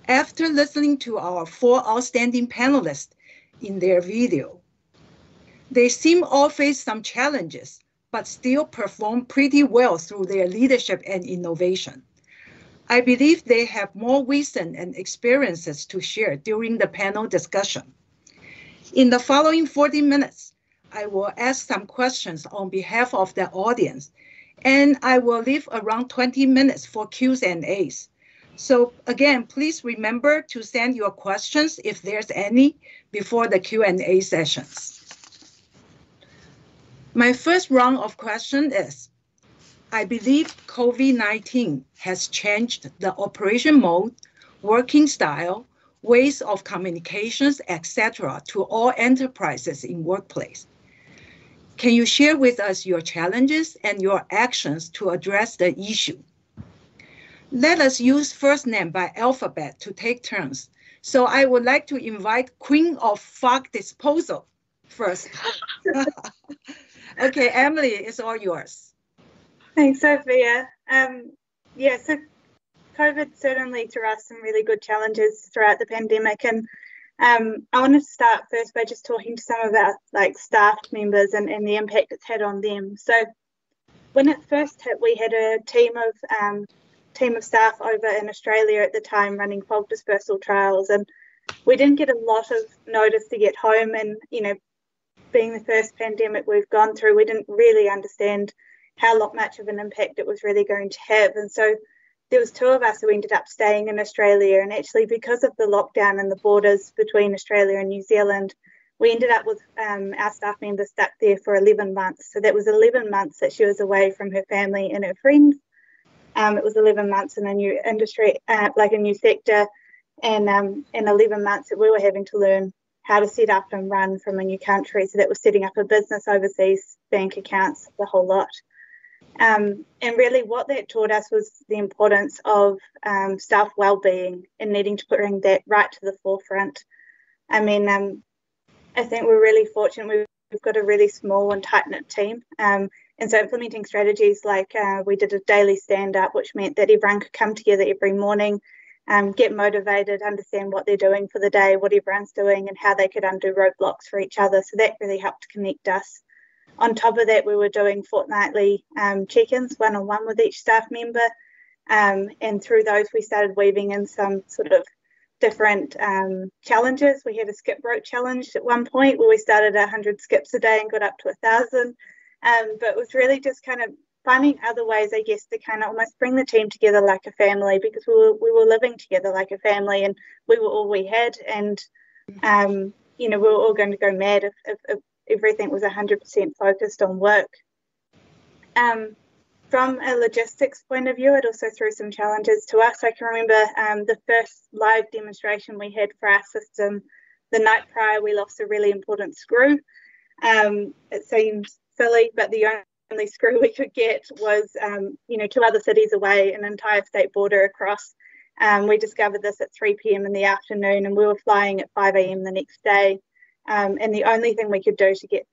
After listening to our 4 outstanding panelists in their video, they seem all face some challenges, but still perform pretty well through their leadership and innovation. I believe they have more wisdom and experiences to share during the panel discussion. In the following 40 minutes, I will ask some questions on behalf of the audience, and I will leave around 20 minutes for Q&As. So again, please remember to send your questions if there's any before the Q&A sessions. My first round of questions is, I believe COVID-19 has changed the operation mode, working style, ways of communications, etc. to all enterprises in workplace. Can you share with us your challenges and your actions to address the issue? Let us use first name by alphabet to take turns. So I would like to invite Queen of Fog Dispersal first. Okay, Emily, it's all yours. Thanks, Sophia. So COVID certainly threw us some really good challenges throughout the pandemic, and I want to start first by just talking to some of our staff members and the impact it's had on them. So when it first hit, we had a team of team of staff over in Australia at the time running Fog Dispersal trials, and we didn't get a lot of notice to get home. And, you know, being the first pandemic we've gone through, we didn't really understand how much of an impact it was really going to have. And so there was 2 of us who ended up staying in Australia, and actually because of the lockdown and the borders between Australia and New Zealand, we ended up with our staff member stuck there for 11 months. So that was 11 months that she was away from her family and her friends. It was 11 months in a new industry, like a new sector, and 11 months that we were having to learn how to set up and run from a new country. So that was setting up a business overseas, bank accounts, the whole lot. And really what that taught us was the importance of staff well-being and needing to bring that right to the forefront. I mean, I think we're really fortunate. We've got a really small and tight-knit team. And so implementing strategies like we did a daily stand-up, which meant that everyone could come together every morning, get motivated, understand what they're doing for the day, what everyone's doing, and how they could undo roadblocks for each other. So that really helped connect us. On top of that, we were doing fortnightly check-ins, one-on-one with each staff member. And through those, we started weaving in some sort of different challenges. We had a skip rope challenge at one point where we started 100 skips a day and got up to 1,000. But it was really just kind of finding other ways, I guess, to kind of almost bring the team together like a family, because we were living together like a family, and we were all we had. And, you know, we were all going to go mad if everything was 100% focused on work. From a logistics point of view, it also threw some challenges to us. I can remember the first live demonstration we had for our system, the night prior, we lost a really important screw. It seems silly, but the only screw we could get was, you know, 2 other cities away, an entire state border across. We discovered this at 3 p.m. in the afternoon, and we were flying at 5 a.m. the next day. And the only thing we could do to get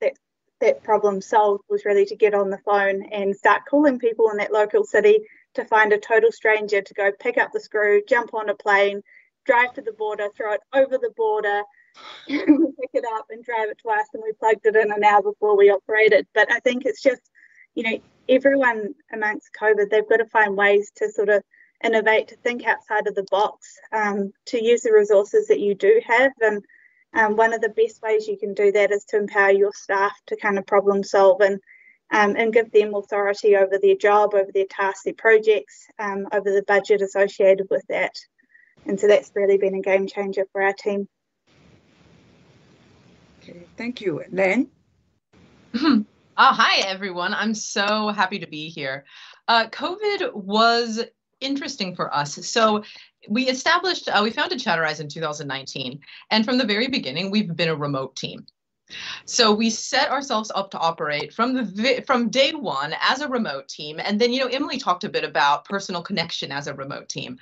that problem solved was really to get on the phone and start calling people in that local city to find a total stranger to go pick up the screw, jump on a plane, drive to the border, throw it over the border, pick it up and drive it to us, and we plugged it in an hour before we operated. But I think it's just, you know, everyone amongst COVID, they've got to find ways to sort of innovate, to think outside of the box, to use the resources that you do have. And one of the best ways you can do that is to empower your staff to kind of problem solve and give them authority over their job, over their tasks, their projects, over the budget associated with that. And so that's really been a game changer for our team. Okay, thank you. Len? Oh, hi, everyone. I'm so happy to be here. COVID was interesting for us. So we founded Chatterize in 2019. And from the very beginning, we've been a remote team. So we set ourselves up to operate from day one as a remote team. And then, you know, Emily talked a bit about personal connection as a remote team.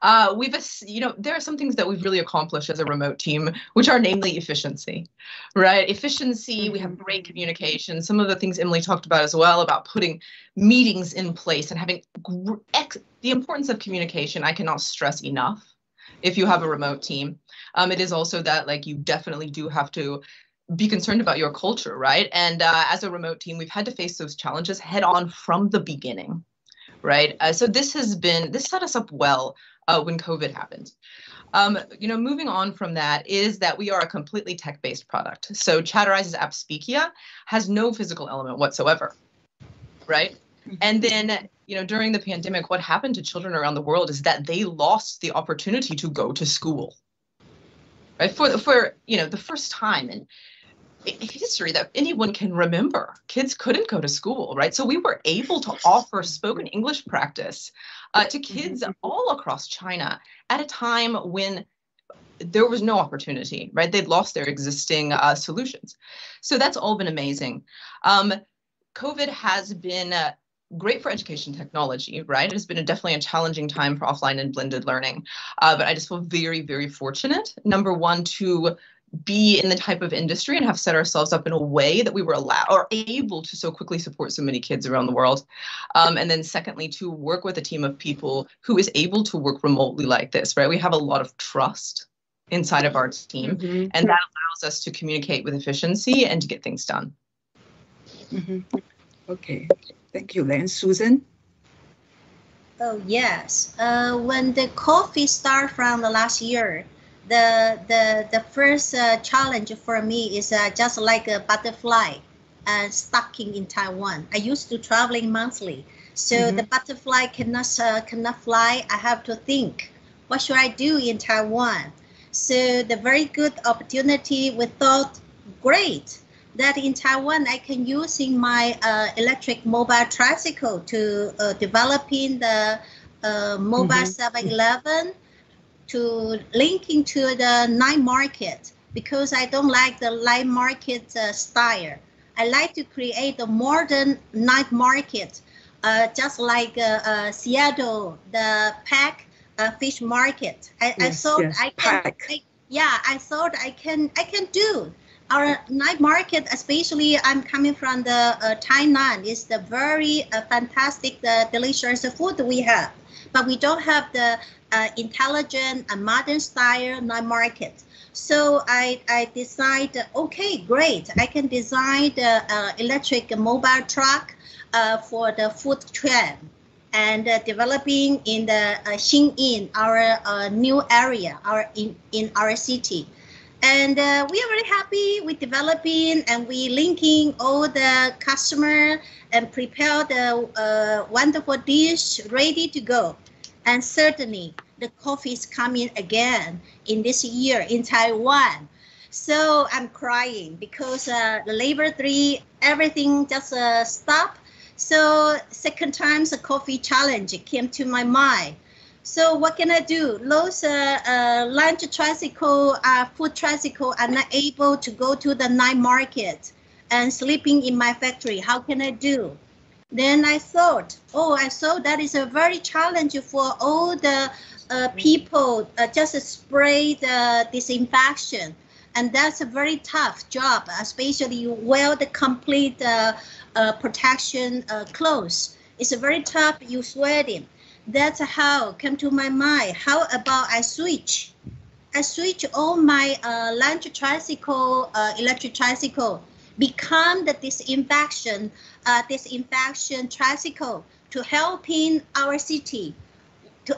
There are some things that we've really accomplished as a remote team, which are namely efficiency, right? Efficiency, we have great communication. Some of the things Emily talked about as well, about putting meetings in place and having the importance of communication, I cannot stress enough if you have a remote team. It is also that, like, you definitely do have to be concerned about your culture, right? And as a remote team, we've had to face those challenges head on from the beginning, right? So this set us up well when COVID happened. Moving on from that is that we are a completely tech-based product. So Chatterize's app Speakia has no physical element whatsoever, right? And then, during the pandemic, what happened to children around the world is that they lost the opportunity to go to school, right? For the first time in history that anyone can remember, kids couldn't go to school, right? So we were able to offer spoken English practice to kids all across China at a time when there was no opportunity, right? They'd lost their existing solutions. So that's all been amazing. COVID has been great for education technology, right? It has been definitely a challenging time for offline and blended learning. But I just feel very, very fortunate, number one, to be in the type of industry and have set ourselves up in a way that we were able to so quickly support so many kids around the world. And then secondly, to work with a team of people who is able to work remotely like this, right? We have a lot of trust inside of our team, and that allows us to communicate with efficiency and to get things done. Okay, thank you, Len. Susan? Oh yes. When the coffee started from the last year, the first challenge for me is just like a butterfly stuck in Taiwan. I used to traveling monthly, so the butterfly cannot fly. I have to think, what should I do in Taiwan? So the very good opportunity, we thought, great, that in Taiwan I can using my electric mobile tricycle to developing the mobile 7-Eleven to linking to the night market, because I don't like the night market style. I like to create a modern night market, just like Seattle, the Pack fish market. I thought I can do. Our night market, especially I'm coming from the Tainan, is the very fantastic, delicious food we have. But we don't have the intelligent and modern style night market. So I decided, okay, great. I can design the electric mobile truck for the food trend, and developing in the Xinyin, our new area, in our city. And we are very happy with developing, and we linking all the customer and prepare the wonderful dish ready to go. And certainly the coffee is coming again in this year in Taiwan. So I'm crying because the Labor 3, everything just stopped. So second time the coffee challenge came to my mind. So what can I do? Those lunch tricycle, food tricycle are not able to go to the night market and sleeping in my factory. How can I do? Then I thought, I saw that is a very challenge for all the people just spray the disinfection. And that's a very tough job, especially you wear the complete protection clothes. It's a very tough, you sweating. That's how came to my mind. How about I switch all my lunch tricycle, electric tricycle, become the disinfection tricycle to helping our city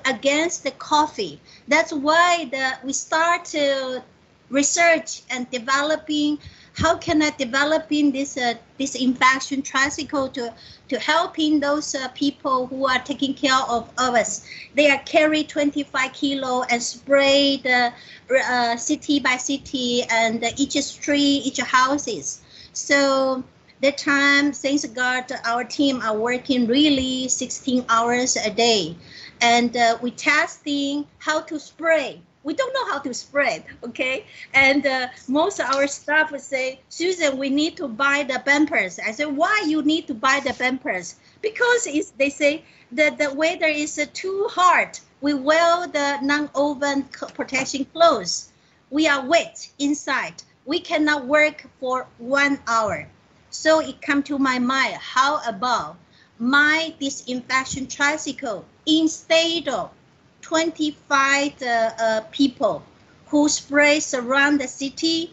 against the coffee. That's why we start to research and developing. How can I developing this disinfection tricycle to helping those people who are taking care of us? They are carry 25 kilo and spray the city by city and each street, each houses. So that time, thanks God, our team are working really 16 hours a day, and we testing how to spray. We don't know how to spread, okay? And most of our staff would say, Susan, we need to buy the bumpers. I said, why you need to buy the bumpers? Because they say that the weather is too hot. We wear the non-oven protection clothes. We are wet inside. We cannot work for 1 hour. So it come to my mind, how about my disinfection tricycle instead of 25 people who spray around the city,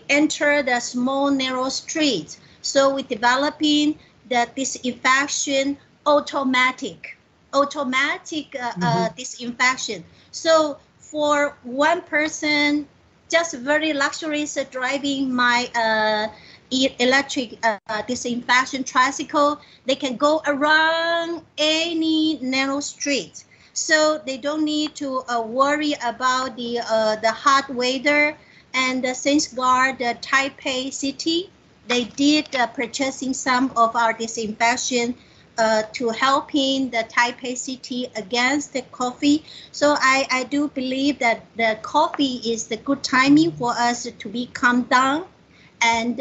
enter the small narrow streets. So we're developing the disinfection automatic disinfection. So for one person, just very luxurious driving my electric disinfection tricycle, they can go around any narrow street. So they don't need to worry about the hot weather. And thanks God, the Taipei city, they did purchasing some of our disinfection to helping the Taipei city against the coffee. So I do believe that the coffee is the good timing for us to be calm down and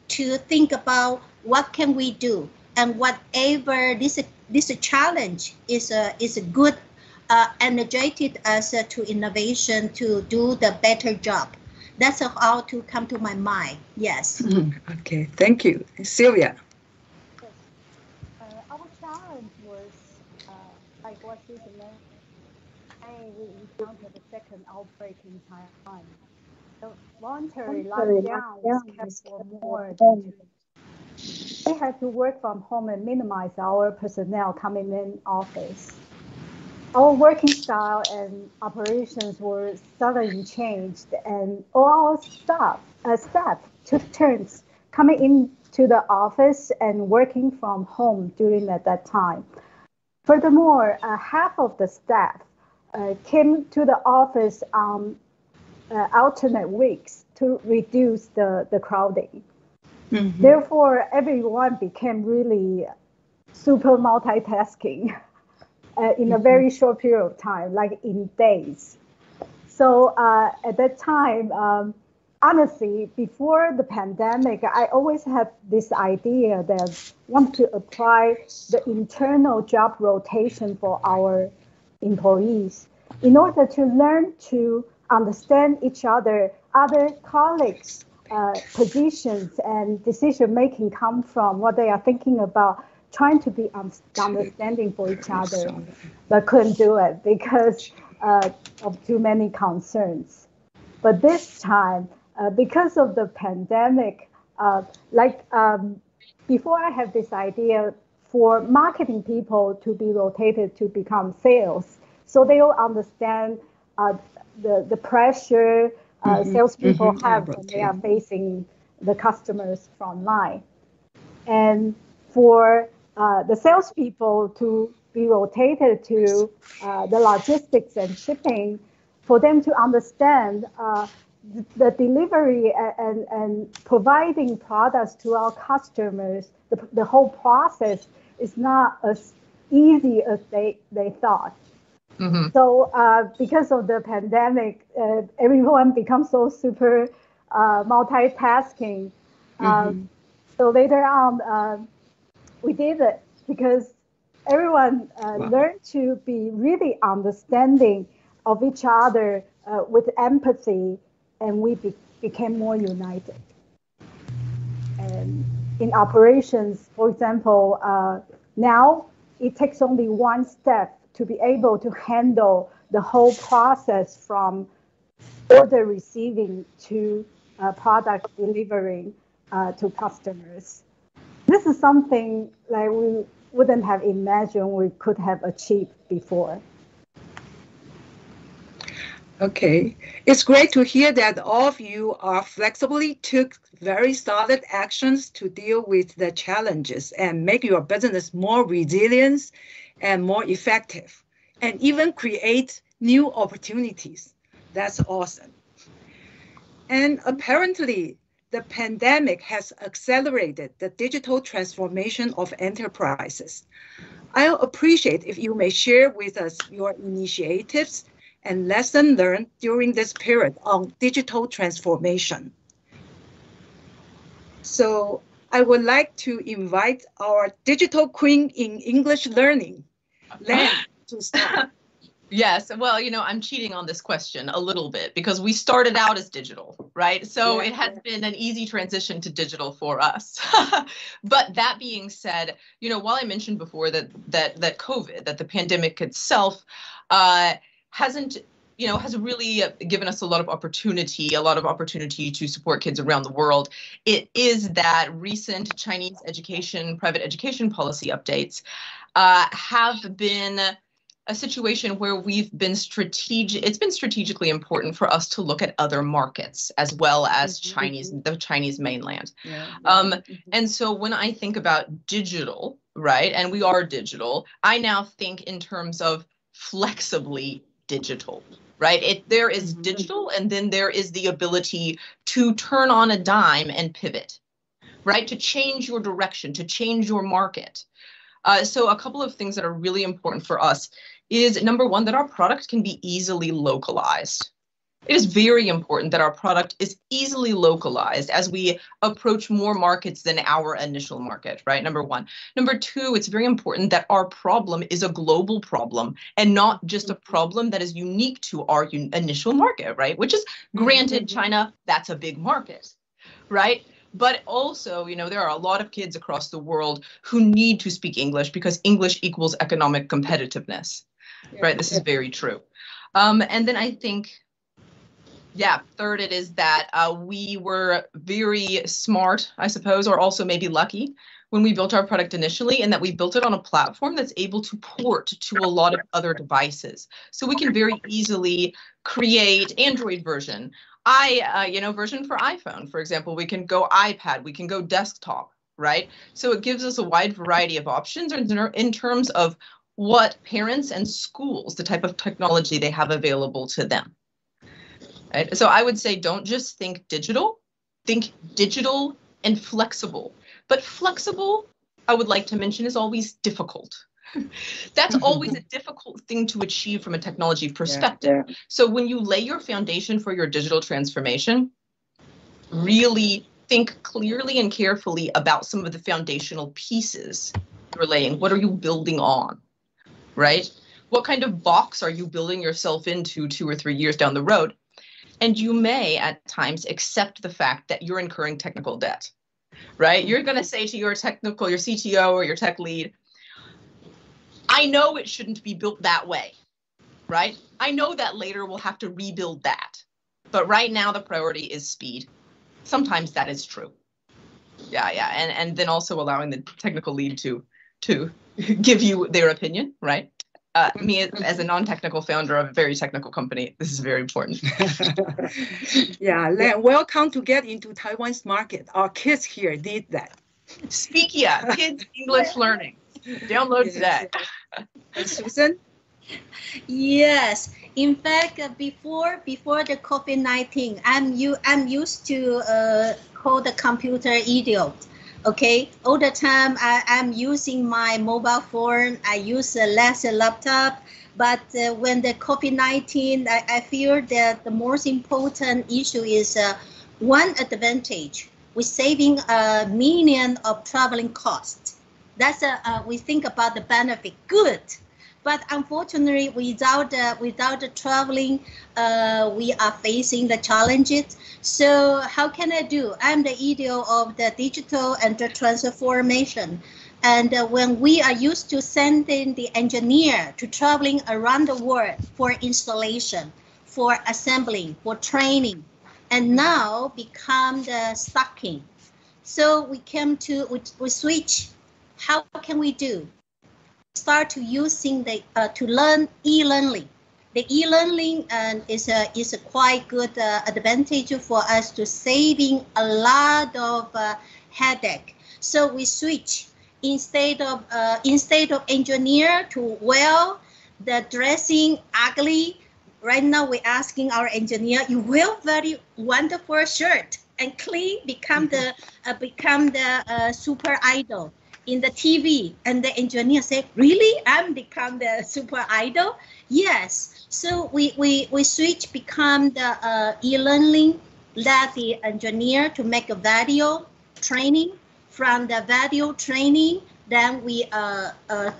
to think about what can we do, and whatever this challenge is a good energetic us to innovation to do the better job. That's how to come to my mind. Yes. Okay, thank you. Sylvia. Our challenge was, like what Susan mentioned, we encountered the second outbreak in Taiwan. The voluntary lockdown was kept for more than 2 weeks. We had to work from home and minimize our personnel coming in office. our working style and operations were suddenly changed, and all our staff took turns coming into the office and working from home during that time. Furthermore, half of the staff came to the office on alternate weeks to reduce the crowding. Mm-hmm. Therefore, everyone became really super multitasking in a very short period of time, like in days. So at that time, honestly, before the pandemic, I always had this idea that I want to apply the internal job rotation for our employees in order to learn to understand each other colleagues' positions and decision-making come from, what they are thinking about, trying to be understanding for each other, but couldn't do it because of too many concerns. But this time, because of the pandemic, before I had this idea for marketing people to be rotated to become sales, so they will understand the pressure salespeople have when they are facing the customers frontline. And for the salespeople to be rotated to the logistics and shipping, for them to understand the delivery and providing products to our customers, the whole process is not as easy as they thought. Mm-hmm. So because of the pandemic, everyone becomes so super multitasking. Mm-hmm. So later on, we did it because everyone learned to be really understanding of each other with empathy, and we became more united. And in operations, for example, now it takes only one step to be able to handle the whole process from order receiving to product delivering to customers. This is something like we wouldn't have imagined we could have achieved before. Okay, it's great to hear that all of you are flexibly took very solid actions to deal with the challenges and make your business more resilient and more effective, and even create new opportunities. That's awesome. And apparently, the pandemic has accelerated the digital transformation of enterprises. I'll appreciate if you may share with us your initiatives and lessons learned during this period on digital transformation. So I would like to invite our digital queen in English learning, Lan, to start. Yes, well, I'm cheating on this question a little bit because we started out as digital, right? So it has been an easy transition to digital for us. But that being said, while I mentioned before that COVID, that the pandemic itself has really given us a lot of opportunity to support kids around the world. It is that recent Chinese private education policy updates have been a situation where it's been strategically important for us to look at other markets as well as the Chinese mainland. And so when I think about digital, right, and we are digital, I now think in terms of flexibly digital, right? There is digital, and then there is the ability to turn on a dime and pivot, right? To change your direction, to change your market. So a couple of things that are really important for us is, number one, that our product can be easily localized. It is very important that our product is easily localized as we approach more markets than our initial market, right? Number one. Number two, it's very important that our problem is a global problem and not just a problem that is unique to our initial market, right? Which is, granted, China, that's a big market, right? But also, there are a lot of kids across the world who need to speak English because English equals economic competitiveness, right? This is very true. And then I think, third, it is that we were very smart, I suppose, or also maybe lucky. when we built our product initially, and that we built it on a platform that's able to port to a lot of other devices. So we can very easily create Android version, version for iPhone, for example. We can go iPad, we can go desktop, right? So it gives us a wide variety of options in terms of what parents and schools, the type of technology they have available to them. Right? So I would say don't just think digital and flexible. But flexible, I would like to mention, is always difficult. That's always a difficult thing to achieve from a technology perspective. Yeah. So when you lay your foundation for your digital transformation, really think clearly and carefully about some of the foundational pieces you're laying. What are you building on, right? What kind of box are you building yourself into 2 or 3 years down the road? And you may, at times, accept the fact that you're incurring technical debt, right? You're going to say to your CTO or your tech lead, I know it shouldn't be built that way, right? I know that later we'll have to rebuild that. But right now, the priority is speed. Sometimes that is true. Yeah. And then also allowing the technical lead to give you their opinion, right? Me as a non-technical founder of a very technical company, this is very important. Yeah, welcome to get into Taiwan's market. Our kids here did that. Speakia, kids English learning. Download today. And Susan? Yes. In fact, before the COVID-19, I'm used to code the computer idiot. Okay, all the time I'm using my mobile phone. I use less laptop, but when the COVID-19, I feel that the most important issue is one advantage. We're saving $1 million of traveling costs. That's we think about the benefit, good. But unfortunately, without the traveling, we are facing the challenges. So how can I do? I'm the idiot of the digital and the transformation. And when we are used to sending the engineer to traveling around the world for installation, for assembling, for training, and now become the stocking. So we we switch. How can we do? Start to using to learn e-learning. The e-learning is a quite good advantage for us to saving a lot of headache. So we switch instead of engineer to the dressing ugly. Right now we're asking our engineer, you wear very wonderful shirt and clean, become the super idol in the TV, and the engineer said, really, I'm become the super idol? Yes. So we switch, become the e-learning, let the engineer to make a video training. From the video training, then we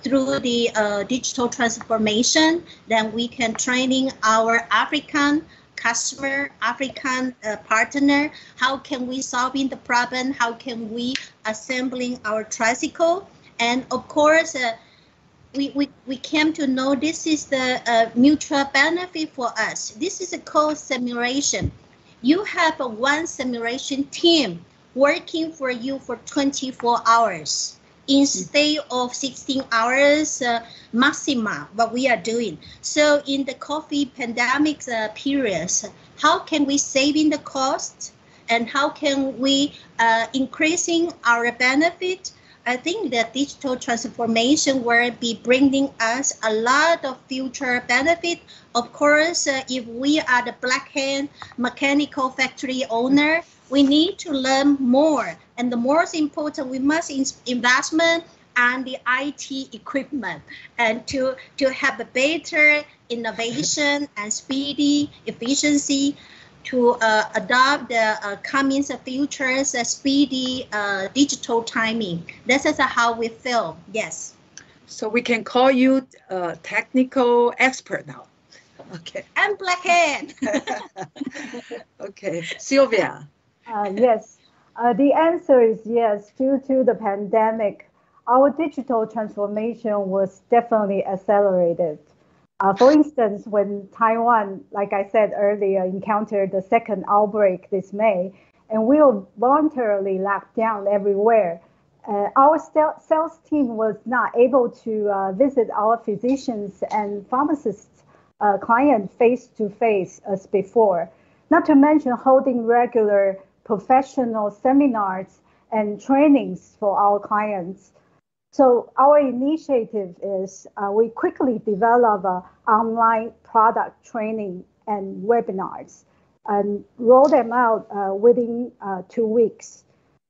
through the digital transformation, then we can training our African customer, African partner. How can we solving the problem? How can we assembling our tricycle? And of course, we came to know this is the mutual benefit for us. This is a called simulation. You have one simulation team working for you for 24 hours instead of 16 hours maximum, what we are doing. So in the COVID pandemic periods, how can we saving the cost and how can we increasing our benefit? I think that digital transformation will be bringing us a lot of future benefit. Of course, if we are the black hand mechanical factory owner, we need to learn more. And the most important, we must investment on the IT equipment and to have a better innovation and speedy efficiency to adopt the coming futures, speedy digital timing. This is how we feel, yes. So we can call you a technical expert now. Okay. I'm black hand. Okay, Sylvia. Yes, the answer is yes. Due to the pandemic, our digital transformation was definitely accelerated. For instance, when Taiwan, like I said earlier, encountered the second outbreak this May, and we were voluntarily locked down everywhere, our sales team was not able to visit our physicians and pharmacists clients face-to-face as before, not to mention holding regular professional seminars and trainings for our clients. So our initiative is we quickly develop online product training and webinars and roll them out within 2 weeks.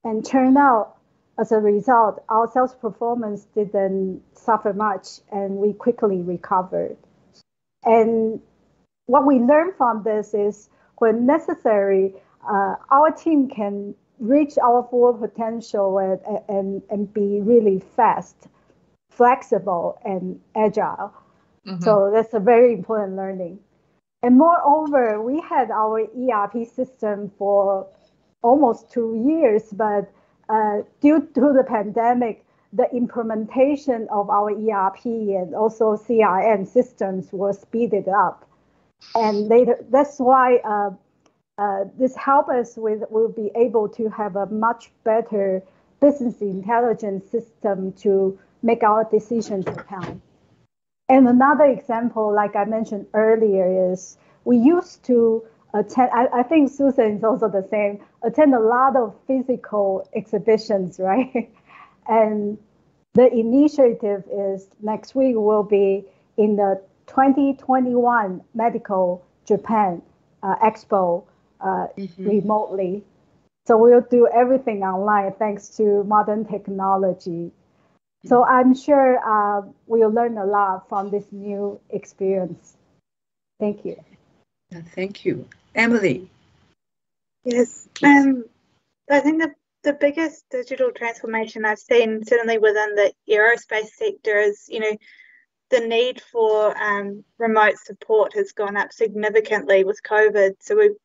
And turned out, as a result, our sales performance didn't suffer much and we quickly recovered. And what we learned from this is when necessary, our team can reach our full potential and be really fast, flexible, and agile. Mm-hmm. So that's a very important learning. And moreover, we had our ERP system for almost 2 years, but due to the pandemic, the implementation of our ERP and also CRM systems was speeded up. And later, that's why this helps us we'll be able to have a much better business intelligence system to make our decisions count. And another example, like I mentioned earlier, is we used to attend, I think Susan is also the same, attend a lot of physical exhibitions, right? And the initiative is next week will be in the 2021 Medical Japan Expo remotely. So we'll do everything online thanks to modern technology. So I'm sure we'll learn a lot from this new experience. Thank you. Thank you. Emily. Yes, I think the biggest digital transformation I've seen, certainly within the aerospace sector, is, the need for remote support has gone up significantly with COVID. So we've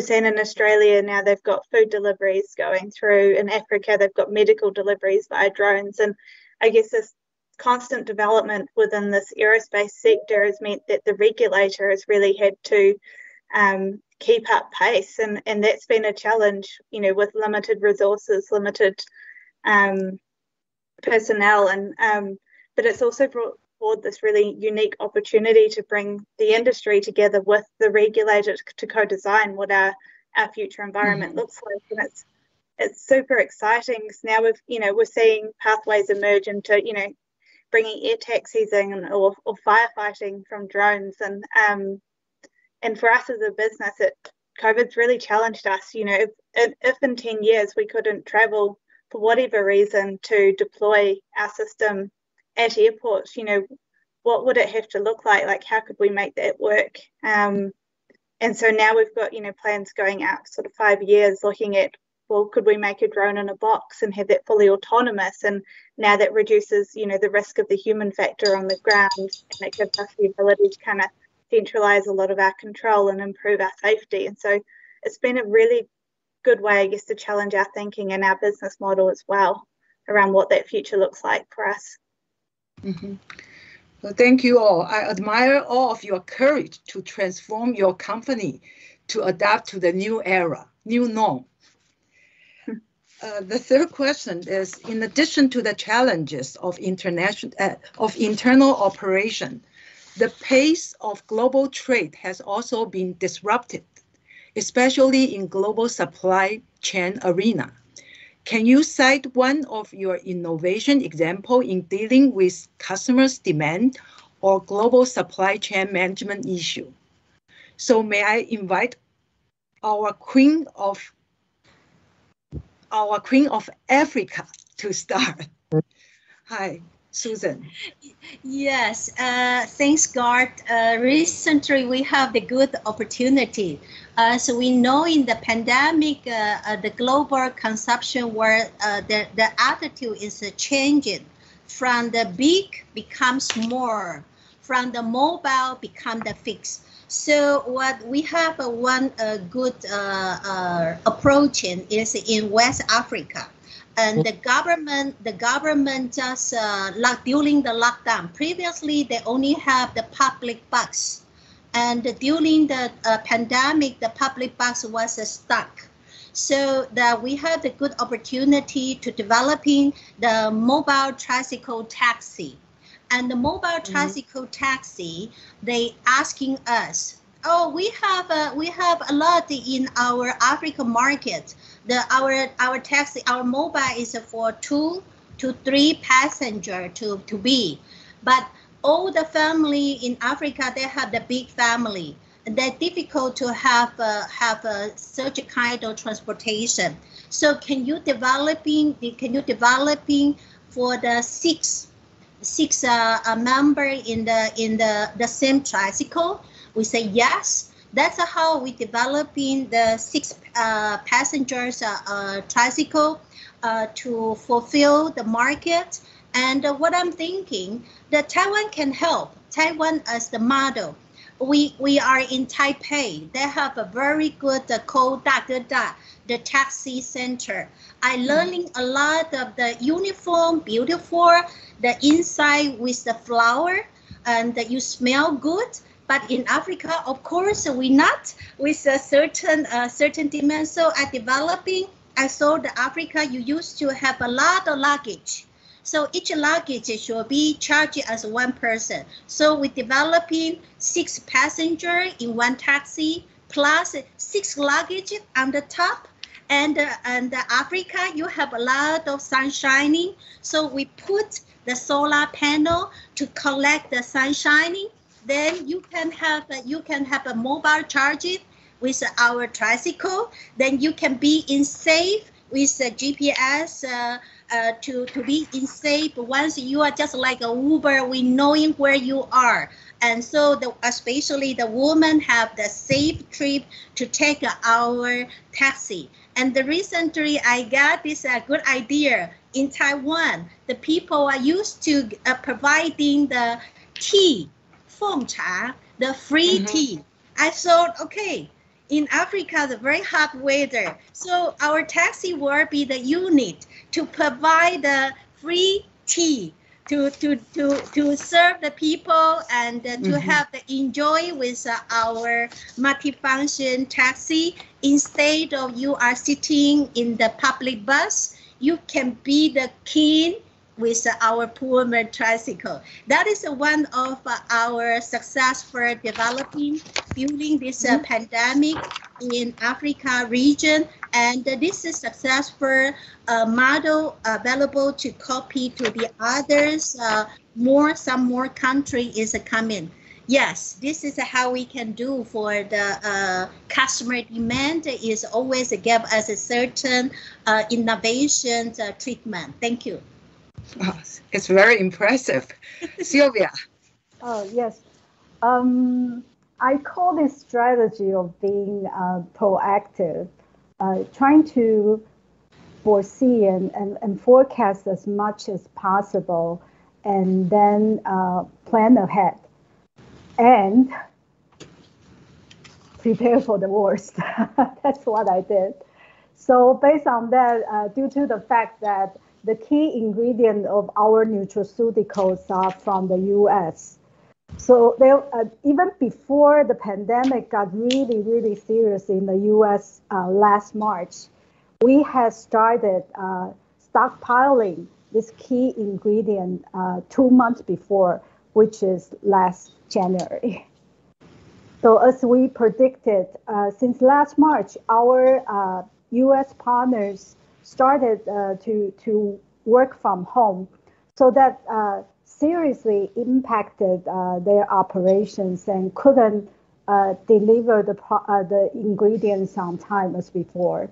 seen in Australia now they've got food deliveries going through. In Africa, they've got medical deliveries via drones. And I guess this constant development within this aerospace sector has meant that the regulator has really had to keep up pace. And that's been a challenge, with limited resources, limited personnel. But it's also brought forward this really unique opportunity to bring the industry together with the regulator to co-design what our future environment looks like. And it's super exciting because now we're seeing pathways emerge into, bringing air taxis in or firefighting from drones. And for us as a business, COVID's really challenged us. If in 10 years we couldn't travel for whatever reason to deploy our system at airports, what would it have to look like? Like, how could we make that work? And so now we've got, plans going out sort of 5 years looking at, well, could we make a drone in a box and have that fully autonomous? And now that reduces, the risk of the human factor on the ground, and it gives us the ability to kind of centralize a lot of our control and improve our safety. And so it's been a really good way, I guess, to challenge our thinking and our business model as well around what that future looks like for us. Mm-hmm. Well, thank you all. I admire all of your courage to transform your company to adapt to the new era, new norm. The third question is, in addition to the challenges of internal operation, the pace of global trade has also been disrupted, especially in global supply chain arena. Can you cite one of your innovation example in dealing with customers' demand or global supply chain management issue? So may I invite our Queen of Africa to start. Hi, Susan. Yes, thanks, Gart. Recently, we have the good opportunity. So we know in the pandemic, the global consumption world, the attitude is changing. From the big becomes more, from the mobile become the fixed. So what we have one good approach is in West Africa. And the government just during the lockdown. Previously, they only have the public bus, and during the pandemic, the public bus was stuck. So that we had the good opportunity to developing the mobile tricycle taxi. And the mobile tricycle taxi, they asking us, oh, we have a lot in our African market. Our taxi, our mobile is for 2 to 3 passenger to be. But all the family in Africa, they have the big family. They're difficult to have such a kind of transportation. So can you developing for the six member in the same tricycle? We say yes. That's how we developing the 6 passengers tricycle to fulfill the market. And what I'm thinking, that Taiwan can help. Taiwan as the model. We are in Taipei. They have a very good called the taxi center. I learning a lot of the uniform, beautiful, the inside with the flower, and that you smell good. But in Africa, of course, we not with a certain demand. So at developing, I saw the Africa, you used to have a lot of luggage. So each luggage should be charged as one person. So we're developing 6 passengers in one taxi plus 6 luggage on the top. And Africa, you have a lot of sun shining. So we put the solar panel to collect the sun shining. Then you can have a mobile charging with our tricycle. Then you can be in safe with the GPS to be in safe. Once you are just like a Uber, we knowing where you are. And so especially the women have the safe trip to take our taxi. And recently I got this good idea in Taiwan. The people are used to providing the tea, Feng Cha, the free tea. I thought, okay, in Africa, the very hot weather. So our taxi will be the unit to provide the free tea to serve the people and to have the enjoy with our multifunction taxi. Instead of you are sitting in the public bus, you can be the king with our Pullman tricycle. That is one of our success for building this pandemic in Africa region. And this is successful model available to copy to the others. Some more country is coming. Yes, this is how we can do for the customer demand is always give us a certain innovation treatment. Thank you. Wow, it's very impressive. Sylvia. Oh, yes. I call this strategy of being proactive, trying to foresee and forecast as much as possible, and then plan ahead and prepare for the worst. That's what I did. So based on that, due to the fact that the key ingredient of our nutraceuticals are from the U.S. So there, even before the pandemic got really, really serious in the U.S. Last March, we had started stockpiling this key ingredient 2 months before, which is last January. So as we predicted, since last March, our U.S. partners started to work from home, so that seriously impacted their operations and couldn't deliver the ingredients on time as before.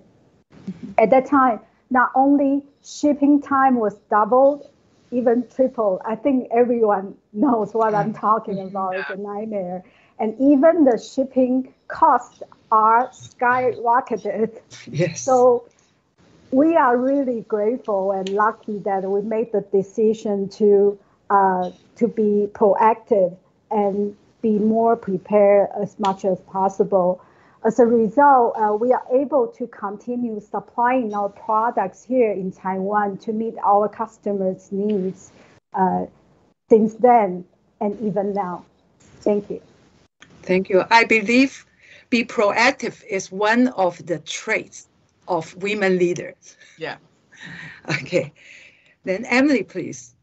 At that time, not only shipping time was doubled, even tripled. I think everyone knows what I'm talking about. It's a nightmare. And even the shipping costs are skyrocketed. Yes. So we are really grateful and lucky that we made the decision to be proactive and be more prepared as much as possible. As a result, we are able to continue supplying our products here in Taiwan to meet our customers' needs since then and even now. Thank you. Thank you. I believe be proactive is one of the traits of women leaders. Yeah. Okay. Then Emily, please.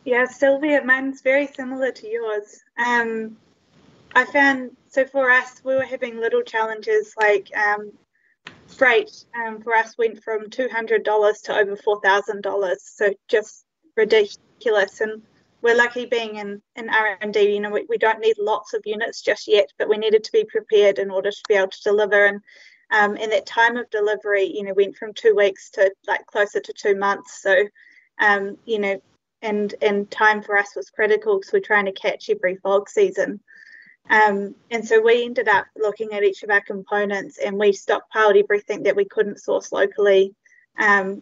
Yeah, Sylvia, mine's very similar to yours. I found, so for us, we were having little challenges like freight for us went from $200 to over $4,000. So just ridiculous. And we're lucky being in R&D, you know, we don't need lots of units just yet, but we needed to be prepared in order to be able to deliver. And that time of delivery, you know, went from 2 weeks to like closer to 2 months. So, you know, and time for us was critical because we're trying to catch every fog season. And so we ended up looking at each of our components and we stockpiled everything that we couldn't source locally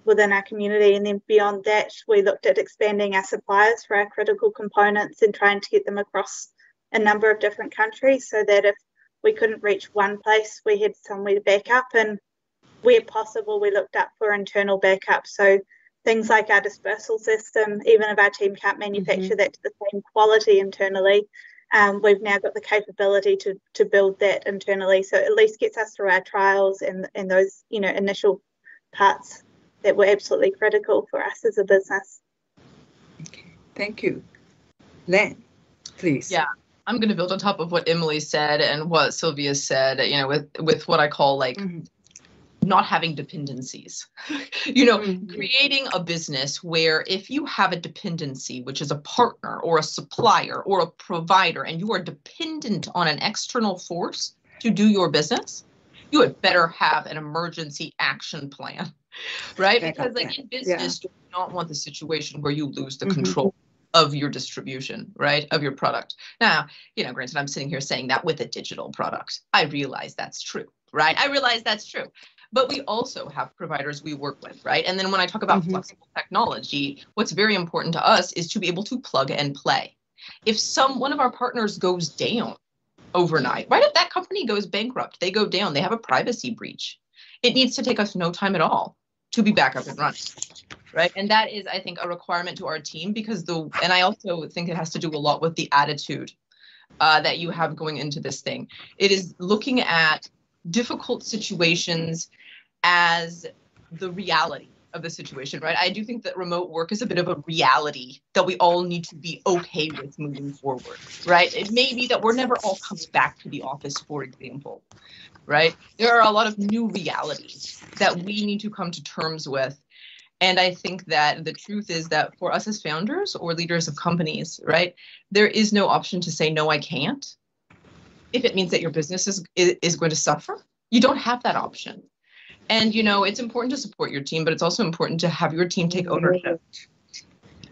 within our community. And then beyond that, we looked at expanding our suppliers for our critical components and trying to get them across a number of different countries so that if we couldn't reach one place, we had somewhere to back up. And where possible, we looked up for internal backup. So things like our dispersal system, even if our team can't manufacture that to the same quality internally, we've now got the capability to build that internally. So it at least gets us through our trials and those, you know, initial parts that were absolutely critical for us as a business. Okay, thank you. Len, please. Yeah, I'm going to build on top of what Emily said and what Sylvia said, you know, with what I call like not having dependencies, you know, creating a business where if you have a dependency, which is a partner or a supplier or a provider, and you are dependent on an external force to do your business, you had better have an emergency action plan, right? Because like in business, you do not want the situation where you lose the control of your distribution, right, of your product. Now, you know, granted, I'm sitting here saying that with a digital product. I realize that's true, right? I realize that's true. But we also have providers we work with, right? And then when I talk about flexible technology, what's very important to us is to be able to plug and play. If one of our partners goes down overnight, right? If that company goes bankrupt, they go down, they have a privacy breach. It needs to take us no time at all to be back up and running, right? And that is, I think, a requirement to our team because and I also think it has to do a lot with the attitude that you have going into this thing. It is looking at difficult situations as the reality of the situation, right? I do think that remote work is a bit of a reality that we all need to be okay with moving forward, right? It may be that we're never all coming back to the office, for example, right? There are a lot of new realities that we need to come to terms with. And I think that the truth is that for us as founders or leaders of companies, right, there is no option to say, no, I can't. If it means that your business is going to suffer, you don't have that option. And, you know, it's important to support your team, but it's also important to have your team take ownership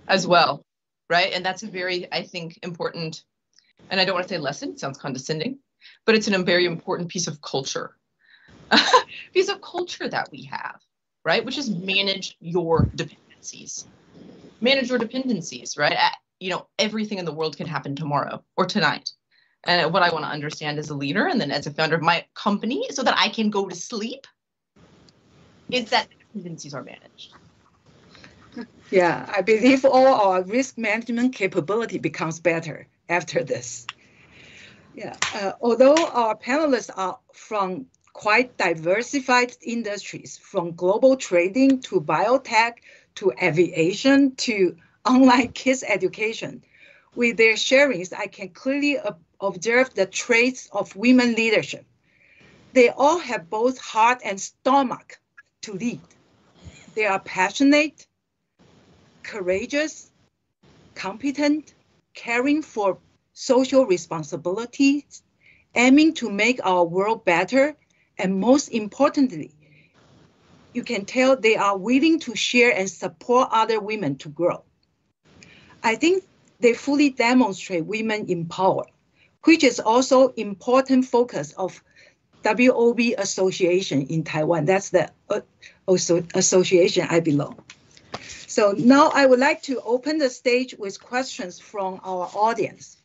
as well, right? And that's a very, I think, important, and I don't want to say lesson, it sounds condescending, but it's a very important piece of culture, that we have, right? Which is manage your dependencies. Manage your dependencies, right? You know, everything in the world can happen tomorrow or tonight. And what I want to understand as a leader and then as a founder of my company so that I can go to sleep is that dependencies are managed. Yeah, I believe all our risk management capability becomes better after this. Yeah, although our panelists are from quite diversified industries, from global trading to biotech to aviation to online kids education, with their sharings, I can clearly observe the traits of women leadership. They all have both heart and stomach to lead. They are passionate, courageous, competent, caring for social responsibilities, aiming to make our world better, and most importantly, you can tell they are willing to share and support other women to grow. I think they fully demonstrate women in power, which is also important focus of WOB Association in Taiwan. That's the association I belong. So now I would like to open the stage with questions from our audience.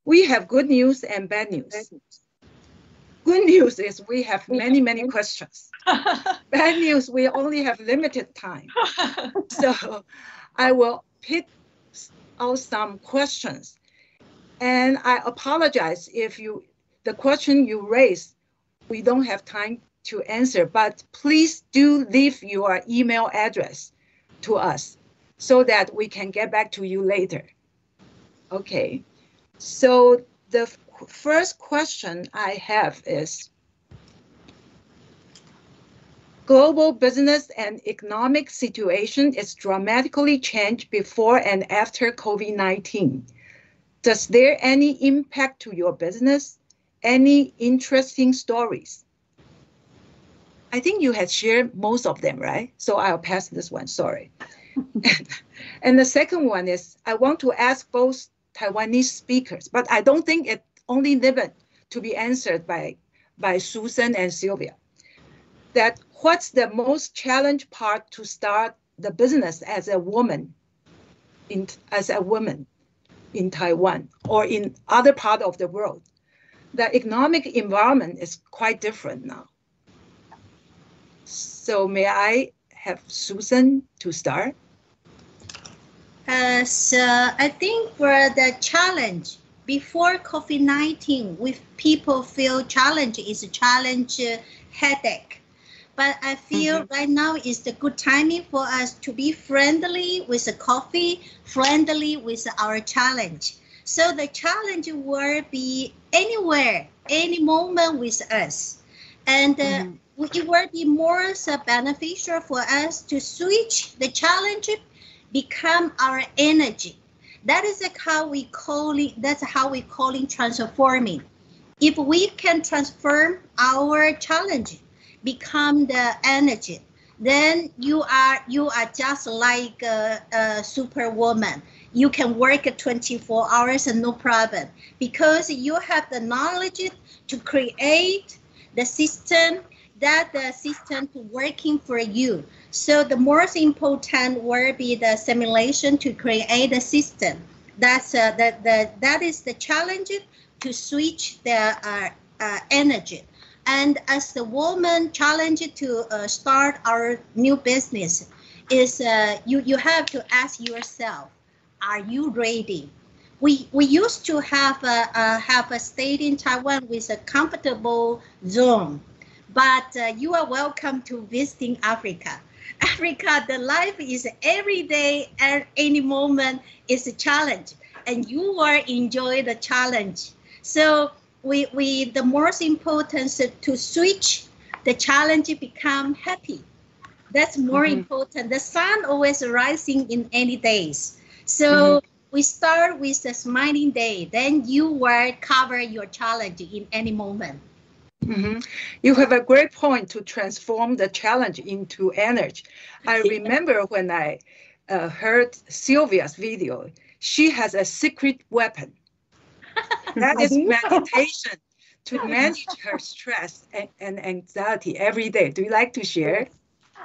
We have good news and bad news. Good news is we have many, many questions. Bad news, we only have limited time. So I will pick out some questions. And I apologize if the question you raised, we don't have time to answer, but please do leave your email address to us so that we can get back to you later. Okay, so the first question I have is, global business and economic situation is dramatically changed before and after COVID-19. Does there any impact to your business? Any interesting stories? I think you had shared most of them, right? So I'll pass this one, sorry. And the second one is, I want to ask both Taiwanese speakers, but I don't think it only limit to be answered by Susan and Sylvia, that what's the most challenging part to start the business as a woman in Taiwan or in other part of the world? The economic environment is quite different now. So may I have Susan to start? So I think for the challenge, before COVID-19, with people feel challenge is a challenge headache. But I feel right now is the good timing for us to be friendly with the coffee, friendly with our challenge. So the challenge will be anywhere, any moment with us. And it will be more beneficial for us to switch the challenge, become our energy. That is how we call it, that's how we call it transforming. If we can transform our challenge, become the energy, then you are just like a superwoman. You can work 24 hours and no problem, because you have the knowledge to create the system, that the system working for you. So the most important will be the simulation to create a system. That is the challenge, to switch the energy. And as the woman challenge to start our new business is you have to ask yourself, are you ready? We used to have a state in Taiwan with a comfortable zone, but you are welcome to visiting Africa. Africa, the life is every day, at any moment is a challenge, and you will enjoy the challenge. So the most important is to switch the challenge, become happy. That's more important. The sun always rising in any days. So we start with a smiling day, then you will cover your challenge in any moment. You have a great point to transform the challenge into energy. I remember when I heard Sylvia's video, she has a secret weapon. That is meditation to manage her stress and anxiety every day. Do you like to share?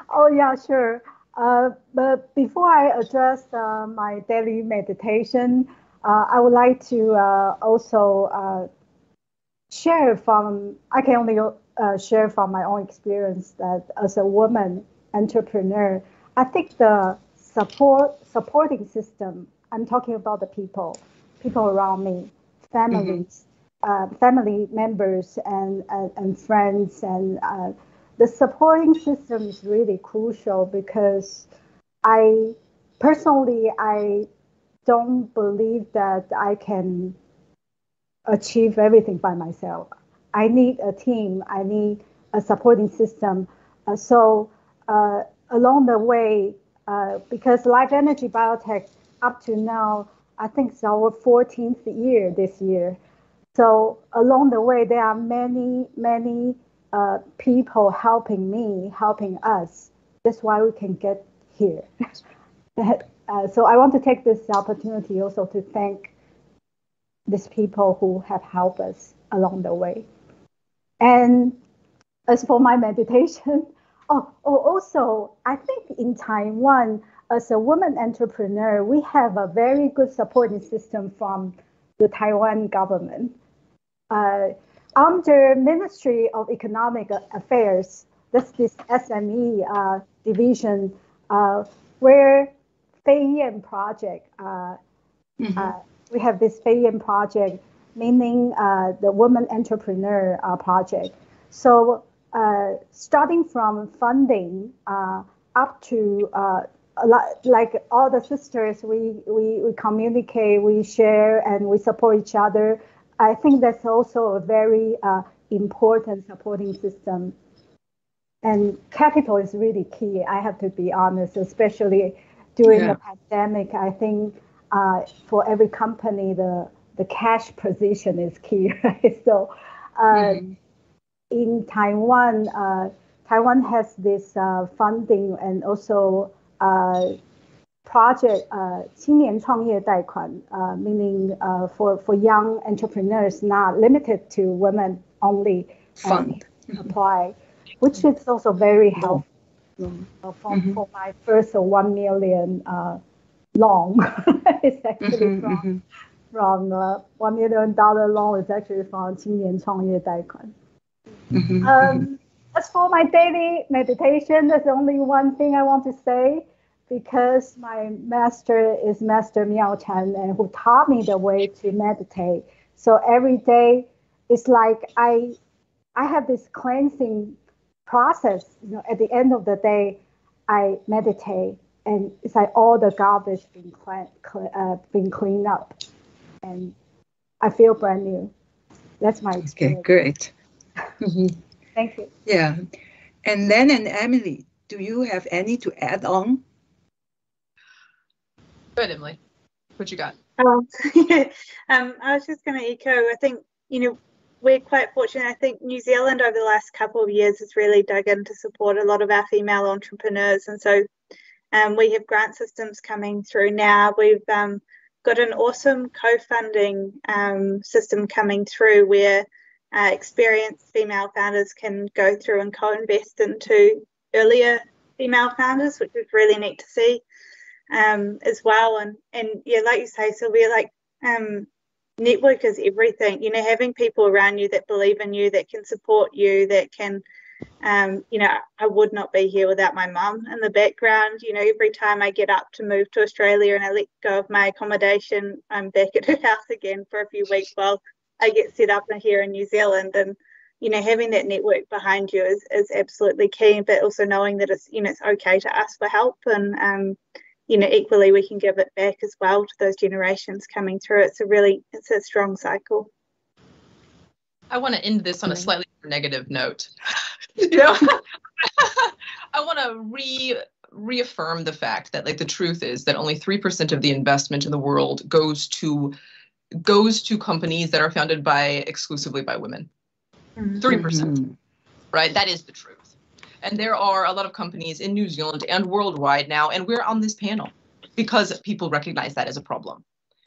Oh, yeah, sure. But before I address my daily meditation, I would like to also share from, I can only share from my own experience that as a woman entrepreneur, I think the supporting system, I'm talking about the people around me, families, family members and friends, and the supporting system is really crucial, because I don't believe that I can achieve everything by myself. I need a team. I need a supporting system. So along the way, because Life Energy Biotech up to now, I think it's our 14th year this year. So along the way, there are many people helping me, helping us. That's why we can get here. So I want to take this opportunity also to thank these people who have helped us along the way. And as for my meditation, also, I think in Taiwan, as a woman entrepreneur, we have a very good supporting system from the Taiwan government. Under Ministry of Economic Affairs, that's this SME division, where Feiyan project, we have this Feiyan project, meaning the woman entrepreneur project. So starting from funding up to like all the sisters, we communicate, we share, and we support each other. I think that's also a very important supporting system. And capital is really key, I have to be honest, especially during the pandemic. I think for every company, the cash position is key, right? So in Taiwan, Taiwan has this funding and also project 青年创业贷款, meaning for young entrepreneurs, not limited to women only, fund apply, which is also very helpful. For my first 1 million loan, it's actually from $1 million loan is actually from 青年创业贷款. As for my daily meditation, there's only one thing I want to say, because my master is Master Miao Chan, and who taught me the way to meditate. So every day, it's like I have this cleansing process. You know, at the end of the day, I meditate, and it's like all the garbage being cleaned up, and I feel brand new. That's my experience. Okay, great. Thank you. Yeah, and Len and Emily, do you have any to add on? Go ahead, Emily. What you got? I was just going to echo, I think, we're quite fortunate. I think New Zealand over the last couple of years has really dug in to support a lot of our female entrepreneurs. And so we have grant systems coming through now. We've got an awesome co-funding system coming through where experienced female founders can go through and co-invest into earlier female founders, which is really neat to see as well. And yeah, like you say, Sylvia, like network is everything. Having people around you that believe in you, that can support you, that can, I would not be here without my mum in the background. Every time I get up to move to Australia and I let go of my accommodation, I'm back at her house again for a few weeks while I get set up here in New Zealand. And having that network behind you is absolutely key, but also knowing that it's it's okay to ask for help, and equally we can give it back as well to those generations coming through. It's a strong cycle. I want to end this on a slightly more negative note. I want to reaffirm the fact that, like, the truth is that only 3% of the investment in the world goes to companies that are founded exclusively by women. 3%, right? That is the truth. And there are a lot of companies in New Zealand and worldwide now, and we're on this panel because people recognize that as a problem,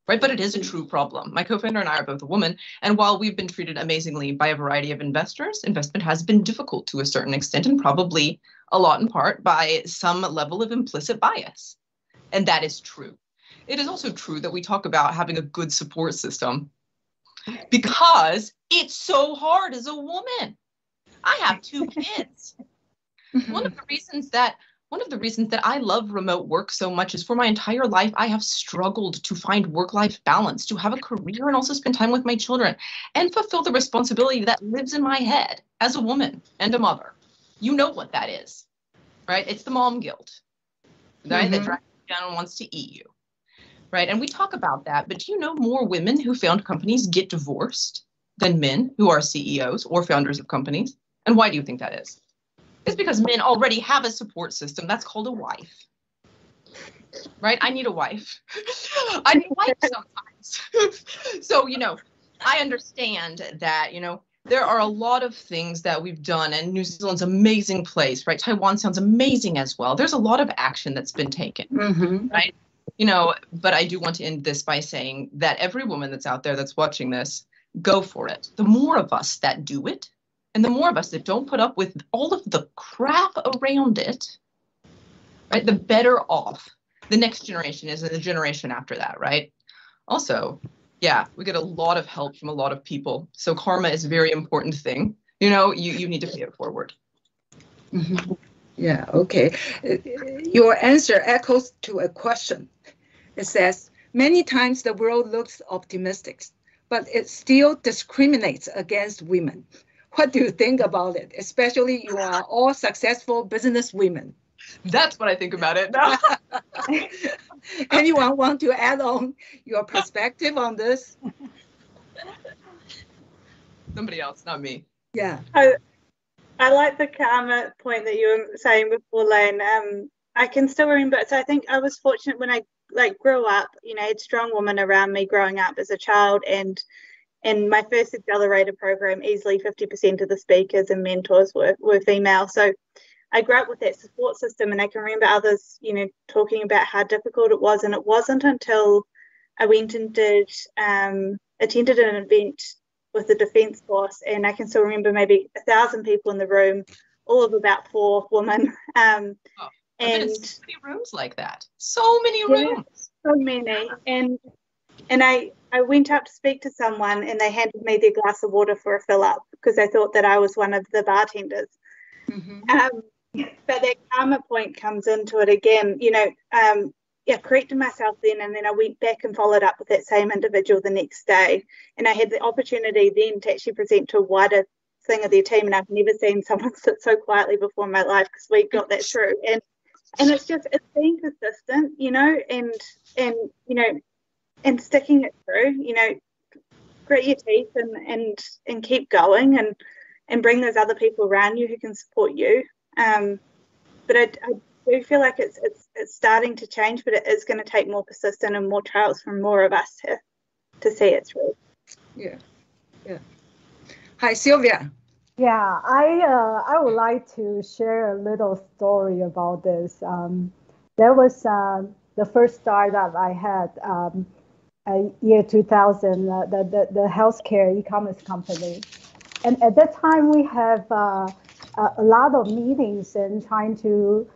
right? But it is a true problem. My co-founder and I are both a woman, and while we've been treated amazingly by a variety of investors, investment has been difficult to a certain extent, and probably a lot in part by some level of implicit bias. And that is true. It is also true that we talk about having a good support system because it's so hard as a woman. I have 2 kids. One of the reasons that I love remote work so much is for my entire life, I have struggled to find work-life balance, to have a career and also spend time with my children and fulfill the responsibility that lives in my head as a woman and a mother. You know what that is, right? It's the mom guilt, right? That drags you down and wants to eat you, right? And we talk about that, but do you know more women who found companies get divorced than men who are CEOs or founders of companies? And why do you think that is? It's because men already have a support system that's called a wife, right? I need a wife. I need a wife sometimes. So, I understand that, there are a lot of things that we've done, and New Zealand's an amazing place, right? Taiwan sounds amazing as well. There's a lot of action that's been taken, right? But I do want to end this by saying that every woman that's out there that's watching this, go for it. The more of us that do it, and the more of us that don't put up with all of the crap around it, right, the better off the next generation is and the generation after that, right? Also, yeah, we get a lot of help from a lot of people. So karma is a very important thing. You need to pay it forward. Yeah, okay. Your answer echoes to a question. It says, many times the world looks optimistic, but it still discriminates against women. What do you think about it? Especially you are all successful business women. That's what I think about it. No. Anyone want to add on your perspective on this? Somebody else, not me. Yeah. I like the karma point that you were saying before, Lane. I can still remember. So I think I was fortunate when I grew up. You know, I had strong women around me growing up as a child, and in my first accelerator program, easily 50% of the speakers and mentors were female. So I grew up with that support system, and I can remember others, you know, talking about how difficult it was. And it wasn't until I went and attended an event with the Defence Force, and I can still remember maybe 1,000 people in the room, all of about 4 women. I've been in so many rooms like that. So many rooms. So many. And I went up to speak to someone, and they handed me their glass of water for a fill up because they thought that I was one of the bartenders. Mm-hmm. But that karma point comes into it again, you know. Corrected myself then, and then I went back and followed up with that same individual the next day, and I had the opportunity then to actually present to a wider thing of their team, and I've never seen someone sit so quietly before in my life because we got that through. And it's being persistent, you know, and you know, and sticking it through, you know, grit your teeth and keep going, and bring those other people around you who can support you. But I do feel like it's starting to change, but it is going to take more persistence and more trials from more of us to see it through. Yeah. Hi, Sylvia. Yeah, I would like to share a little story about this. There was the first startup I had, year 2000, the healthcare e-commerce company, and at that time we have a lot of meetings and trying to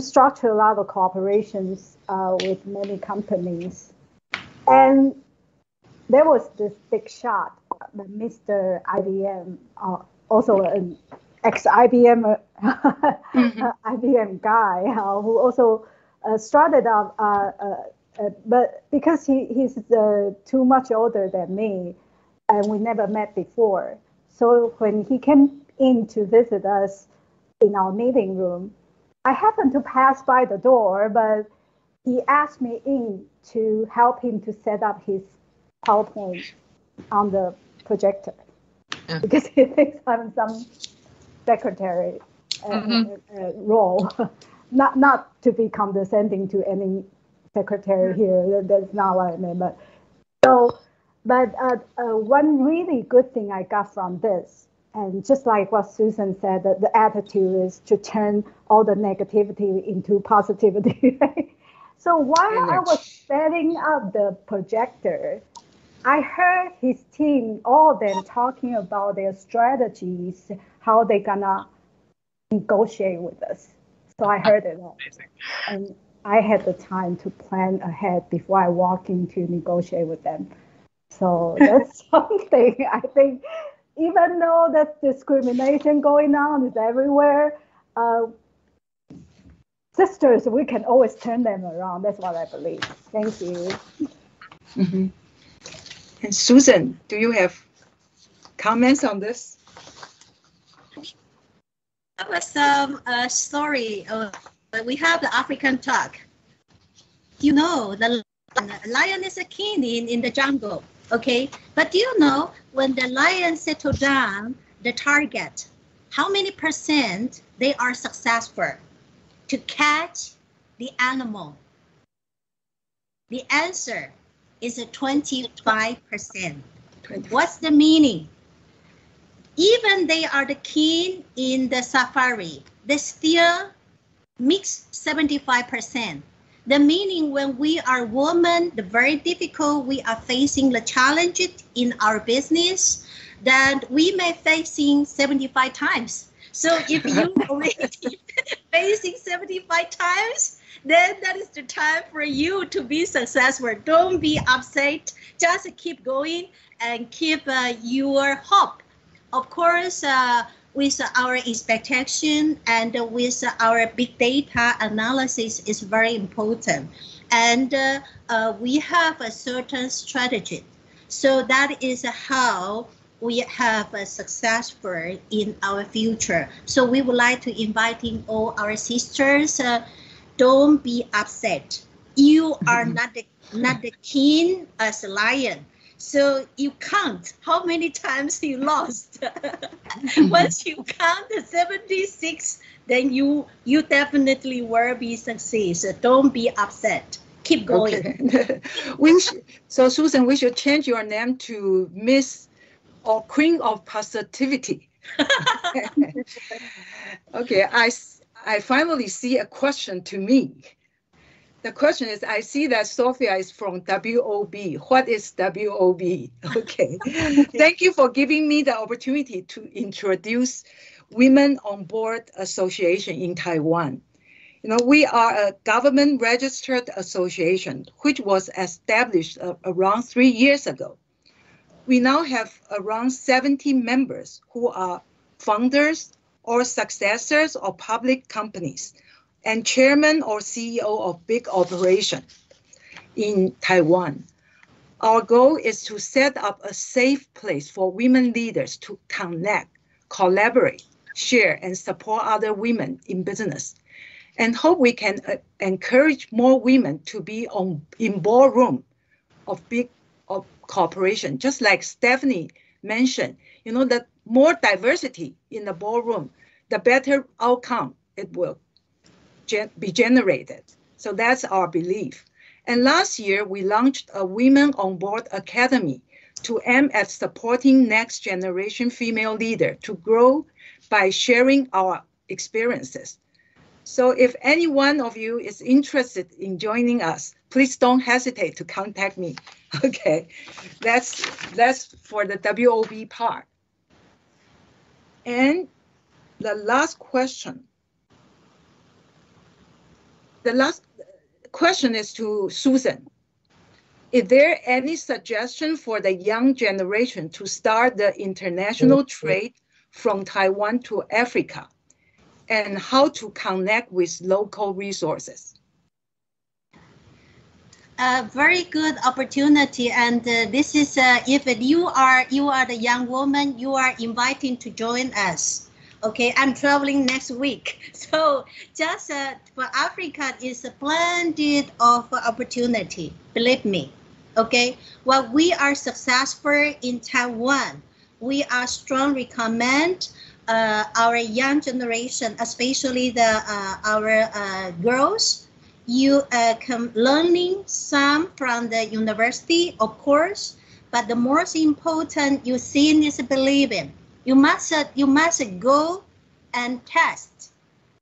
structure a lot of cooperations with many companies. And there was this big shot, Mr. IBM, also an ex-IBM IBM guy who also started up, but because he's too much older than me, and we never met before. So when he came in to visit us in our meeting room, I happened to pass by the door, but he asked me in to help him to set up his PowerPoint on the projector because he thinks I'm some secretary role. Not to be condescending to any secretary here. That's not what I mean. But one really good thing I got from this, and just like what Susan said, that the attitude is to turn all the negativity into positivity. Right? So while I was setting up the projector, I heard his team, all of them talking about their strategies, how they're gonna negotiate with us. So I heard it all. And I had the time to plan ahead before I walk in to negotiate with them. So that's something I think, even though that discrimination going on is everywhere, sisters, we can always turn them around. That's what I believe. Thank you. Mm-hmm. And Susan, do you have comments on this? That was a story. We have the African talk. You know, the lion is a king in the jungle. Okay, but do you know when the lion settled down the target, how many % they are successful to catch the animal? The answer is a 25%. What's the meaning? Even they are the king in the safari, they still mix 75%. The meaning when we are women, the very difficult, we are facing the challenges in our business that we may facing 75 times. So if you already facing 75 times, then that is the time for you to be successful. Don't be upset, just keep going and keep your hope. Of course, with our expectation and with our big data analysis is very important. And we have a certain strategy. So that is how we have a successful in our future. So we would like to invite in all our sisters, don't be upset. You are not the king as a lion. So you count how many times you lost. Once you count 76, then you definitely will be success. So don't be upset. Keep going. Okay. So Susan, we should change your name to Miss or Queen of Positivity. Okay, I finally see a question to me. The question is, I see that Sofia is from WOB. What is WOB? Okay. Thank you for giving me the opportunity to introduce Women on Board Association in Taiwan. You know, we are a government registered association, which was established around 3 years ago. We now have around 70 members who are founders or successors of public companies and chairman or CEO of big operations in Taiwan. Our goal is to set up a safe place for women leaders to connect, collaborate, share, and support other women in business, and hope we can encourage more women to be in boardroom of big corporation. Just like Stephanie mentioned, you know, the more diversity in the boardroom, the better outcome it will be generated. So that's our belief. And last year, we launched a Women on Board Academy to aim at supporting next generation female leaders to grow by sharing our experiences. So if any one of you is interested in joining us, please don't hesitate to contact me. Okay, that's for the WOB part. And the last question. The last question is to Susan. Is there any suggestion for the young generation to start the international trade from Taiwan to Africa, and how to connect with local resources? A very good opportunity, and this is if you are the young woman, you are invited to join us. Okay, I'm traveling next week, so just for Africa is a splendid of opportunity. Believe me. Okay, well, we are successful in Taiwan. We are strongly recommend our young generation, especially our girls. You can learning some from the university, of course, but the most important you seeing is believing. You must go and test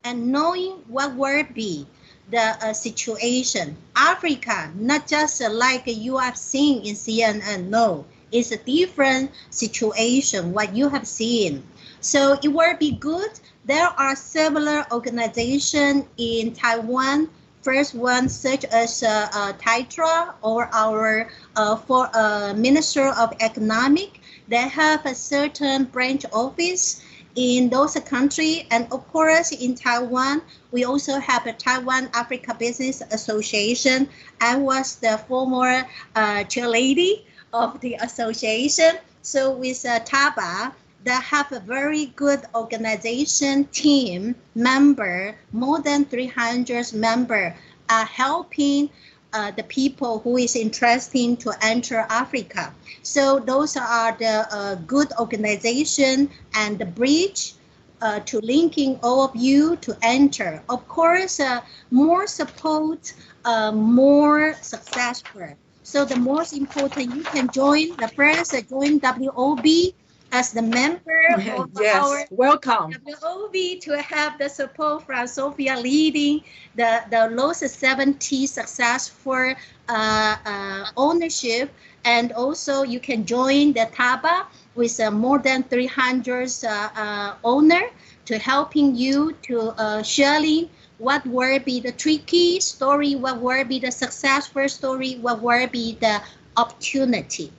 and knowing what will be the situation. Africa, not just like you have seen in CNN, no, it's a different situation what you have seen. So it will be good. There are several organizations in Taiwan. First one, such as TITRA or our Minister of Economic. They have a certain branch office in those countries. And of course, in Taiwan, we also have a Taiwan Africa Business Association. I was the former chairlady of the association. So with TABA, they have a very good organization team member, more than 300 members are helping the people who is interested to enter Africa. So those are the good organization and the bridge to linking all of you to enter. Of course, more support, more successful. So the most important, you can join the first, join WOB as the member of our welcome WOB to have the support from Sofia leading the those 70 successful ownership, and also you can join the TABA with more than 300 owner to helping you to sharing what will be the tricky story, what will be the successful story, what will be the opportunity.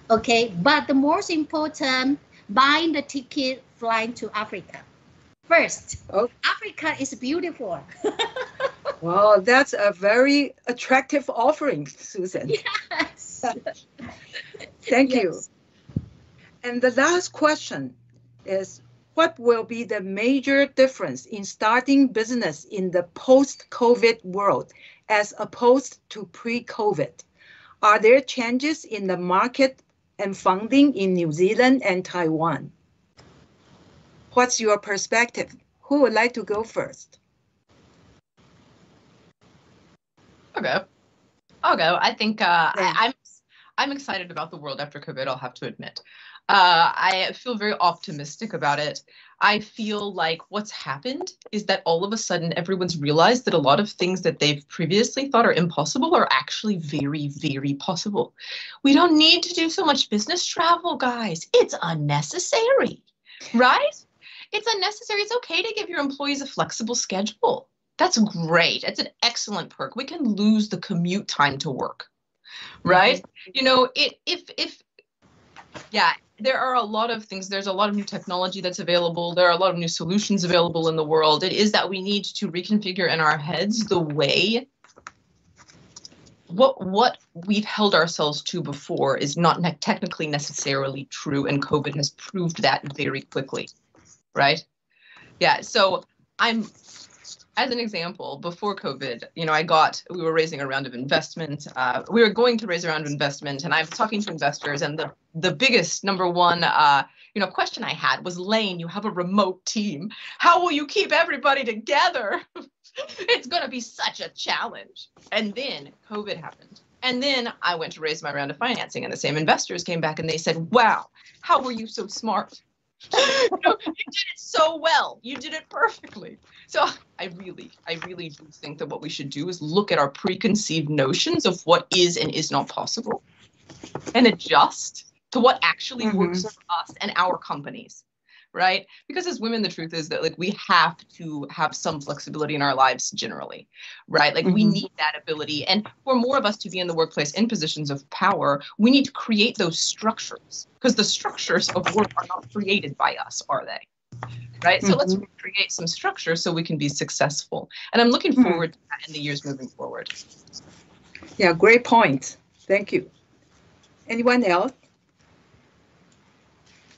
Okay, but the most important, buying the ticket, flying to Africa. First, Africa is beautiful. Wow, that's a very attractive offering, Susan. Yes. Thank you. And the last question is, what will be the major difference in starting business in the post-COVID world as opposed to pre-COVID? Are there changes in the market and funding in New Zealand and Taiwan? What's your perspective? Who would like to go first? I'll go. I think I'm excited about the world after COVID, I'll have to admit. I feel very optimistic about it. I feel like what's happened is that all of a sudden everyone's realized that a lot of things that they've previously thought are impossible are actually very, very possible. We don't need to do so much business travel, guys. It's unnecessary, right? It's unnecessary. It's okay to give your employees a flexible schedule. That's great. It's an excellent perk. We can lose the commute time to work, right? You know, there are a lot of things. There's a lot of new technology that's available. There are a lot of new solutions available in the world. It is that we need to reconfigure in our heads the way what we've held ourselves to before is not technically necessarily true, and COVID has proved that very quickly, right? Yeah, so as an example, before COVID, you know, we were raising a round of investment. We were going to raise a round of investment, and I was talking to investors, and the biggest number one, question I had was, Lane, you have a remote team. How will you keep everybody together? It's going to be such a challenge. And then COVID happened. And then I went to raise my round of financing, and the same investors came back and they said, wow, how were you so smart? You did it so well. You did it perfectly. So I really do think that what we should do is look at our preconceived notions of what is and is not possible and adjust to what actually works for us and our companies, right? Because as women, the truth is that we have to have some flexibility in our lives generally, right? We need that ability. And for more of us to be in the workplace in positions of power, we need to create those structures, because the structures of work are not created by us, are they? Right? So let's create some structure so we can be successful. And I'm looking forward to that in the years moving forward. Yeah, great point. Thank you. Anyone else?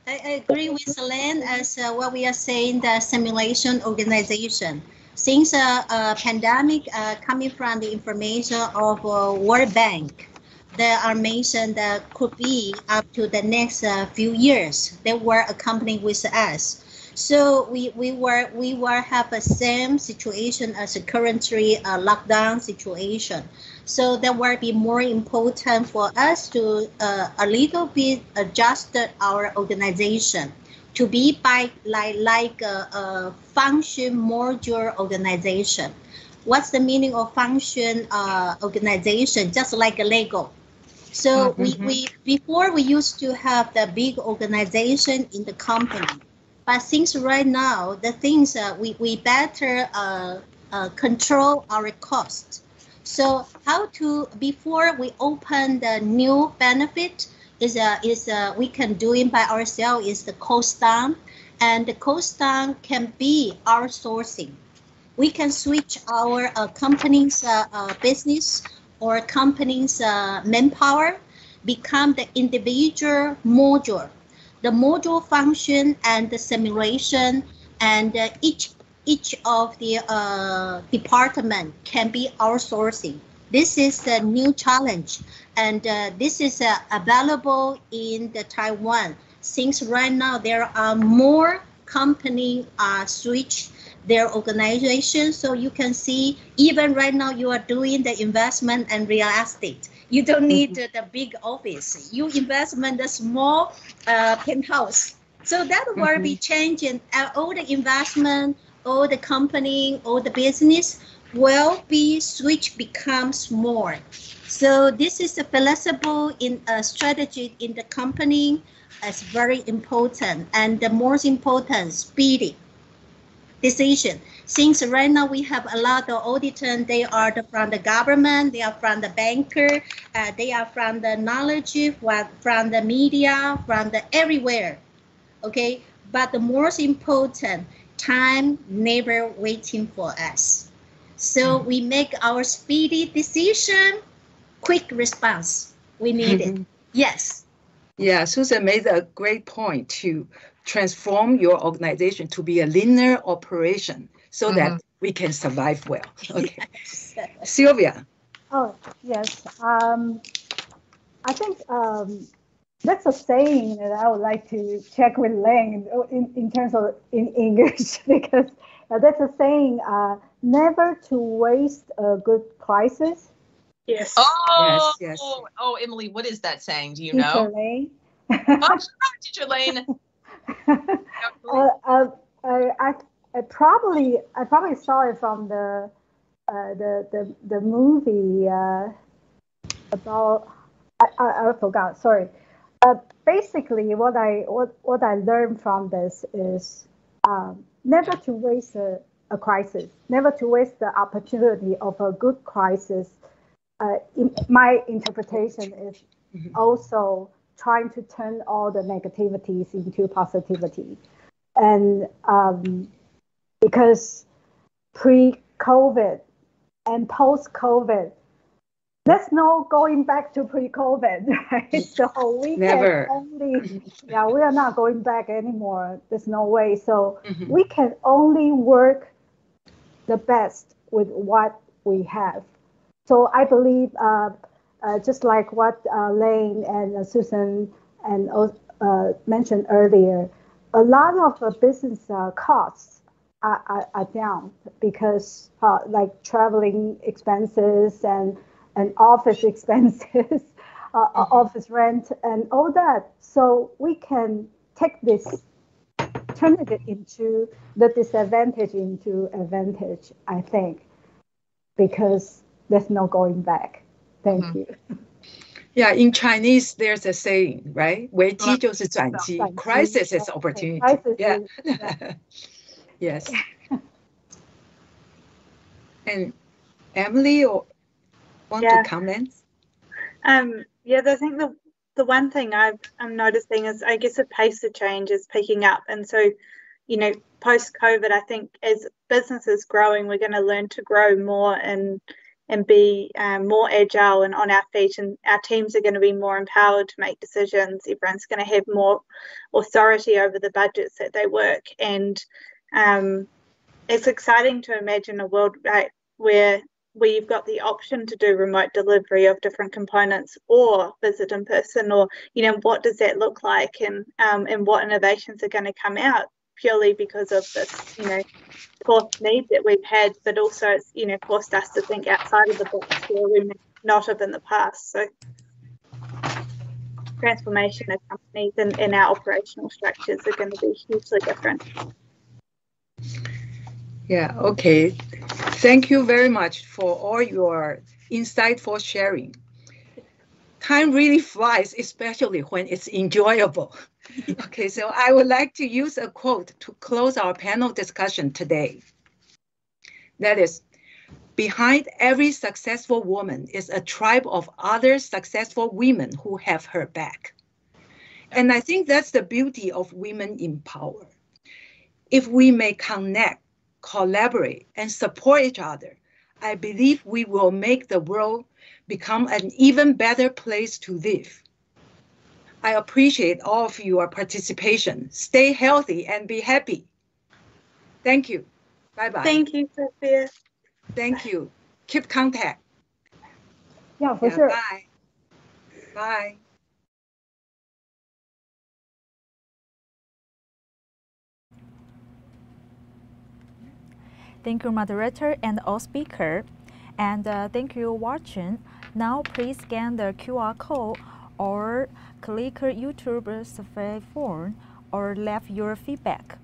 I agree with Elaine as what we are saying, the simulation organization. Since a pandemic coming from the information of World Bank, there are mentioned that could be up to the next few years. They were accompanying with us. So we were have the same situation as a currently lockdown situation. So that will be more important for us to a little bit adjust our organization to be by like a function module organization. What's the meaning of function organization? Just like a Lego. So we before we used to have the big organization in the company. But since right now, the things we better control our costs. So how to, before we open the new benefit is we can do it by ourselves is the cost down, and the cost down can be outsourcing. We can switch our company's business or company's manpower, become the individual module. The module function and the simulation, and each of the department can be outsourcing. This is the new challenge, and this is available in the Taiwan. Since right now there are more companies switch their organization, so you can see even right now you are doing the investment and real estate. You don't need the big office. You investment the small penthouse. So that will be changing. All the investment, all the company, all the business will be switch becomes more. So this is a philosophy in a strategy in the company is very important, and the most important speedy decision. Since right now we have a lot of auditors, they are from the government, they are from the banker, they are from the knowledge, from the media, from the everywhere. Okay, but the most important, time never waiting for us. So we make our speedy decision, quick response. We need it. Yes. Yeah, Susan made a great point to transform your organization to be a linear operation so that we can survive well. Okay. Yes. Sylvia. Oh, yes. I think that's a saying that I would like to check with Lane in terms of in English, because that's a saying, never to waste a good crisis. Yes. Oh, Yes. Oh, Emily, what is that saying? Do you Teacher know? Lane. Oh, Teacher Lane. I probably saw it from the movie about I forgot. Sorry. Basically, what I learned from this is never to waste a crisis, never to waste the opportunity of a good crisis. My interpretation is also trying to turn all the negativities into positivity, and because pre-COVID and post-COVID, there's no going back to pre-COVID, right? So we Never. can only, we are not going back anymore. There's no way. So we can only work the best with what we have. So I believe, just like what Lane and Susan and mentioned earlier, a lot of business costs are down because like traveling expenses and office expenses, office rent, and all that. So we can take this, turn it into the disadvantage into advantage, I think, because there's no going back. Thank you. Yeah, in Chinese, there's a saying, right? 危机就是转机, crisis is opportunity. Crisis Yeah. is, Yes. And Emily, want to comment? Yeah, I think the one thing I'm noticing is, I guess, the pace of change is picking up. And so, you know, post-COVID, I think as business is growing, we're going to learn to grow more and be more agile and on our feet. And our teams are going to be more empowered to make decisions. Everyone's going to have more authority over the budgets that they work. And it's exciting to imagine a world, right, where you've got the option to do remote delivery of different components or visit in person, or, you know, what does that look like, and what innovations are going to come out purely because of this, you know, forced need that we've had, but also it's, you know, forced us to think outside of the box where we may not have in the past. So transformation of companies and our operational structures are going to be hugely different. Yeah, okay. Thank you very much for all your insightful sharing. Time really flies, especially when it's enjoyable. Okay, so I would like to use a quote to close our panel discussion today. That is, behind every successful woman is a tribe of other successful women who have her back. And I think that's the beauty of women in power. If we may connect, collaborate, and support each other, I believe we will make the world become an even better place to live. I appreciate all of your participation. Stay healthy and be happy. Thank you. Bye-bye. Thank you, Sophia. Thank you. Keep contact. Yeah, for sure. Bye. Bye. Thank you, moderator and all speakers. And thank you for watching. Now please scan the QR code or click YouTube survey form or leave your feedback.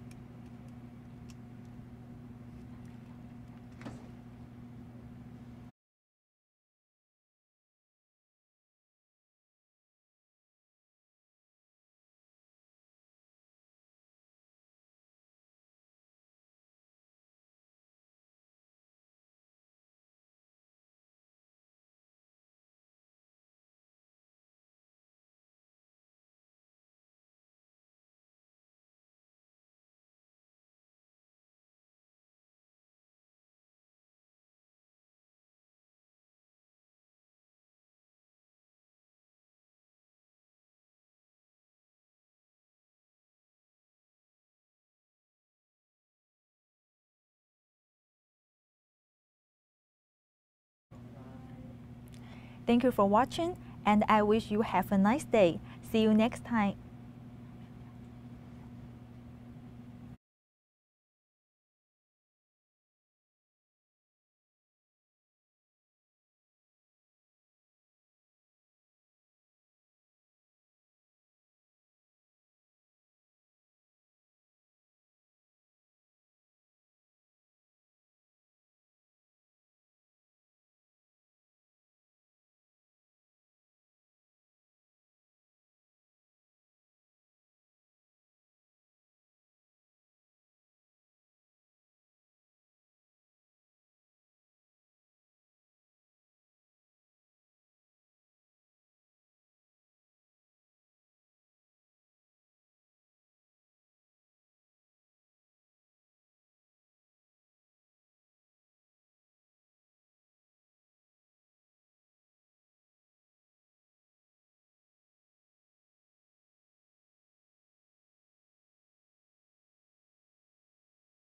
Thank you for watching, and I wish you have a nice day. See you next time.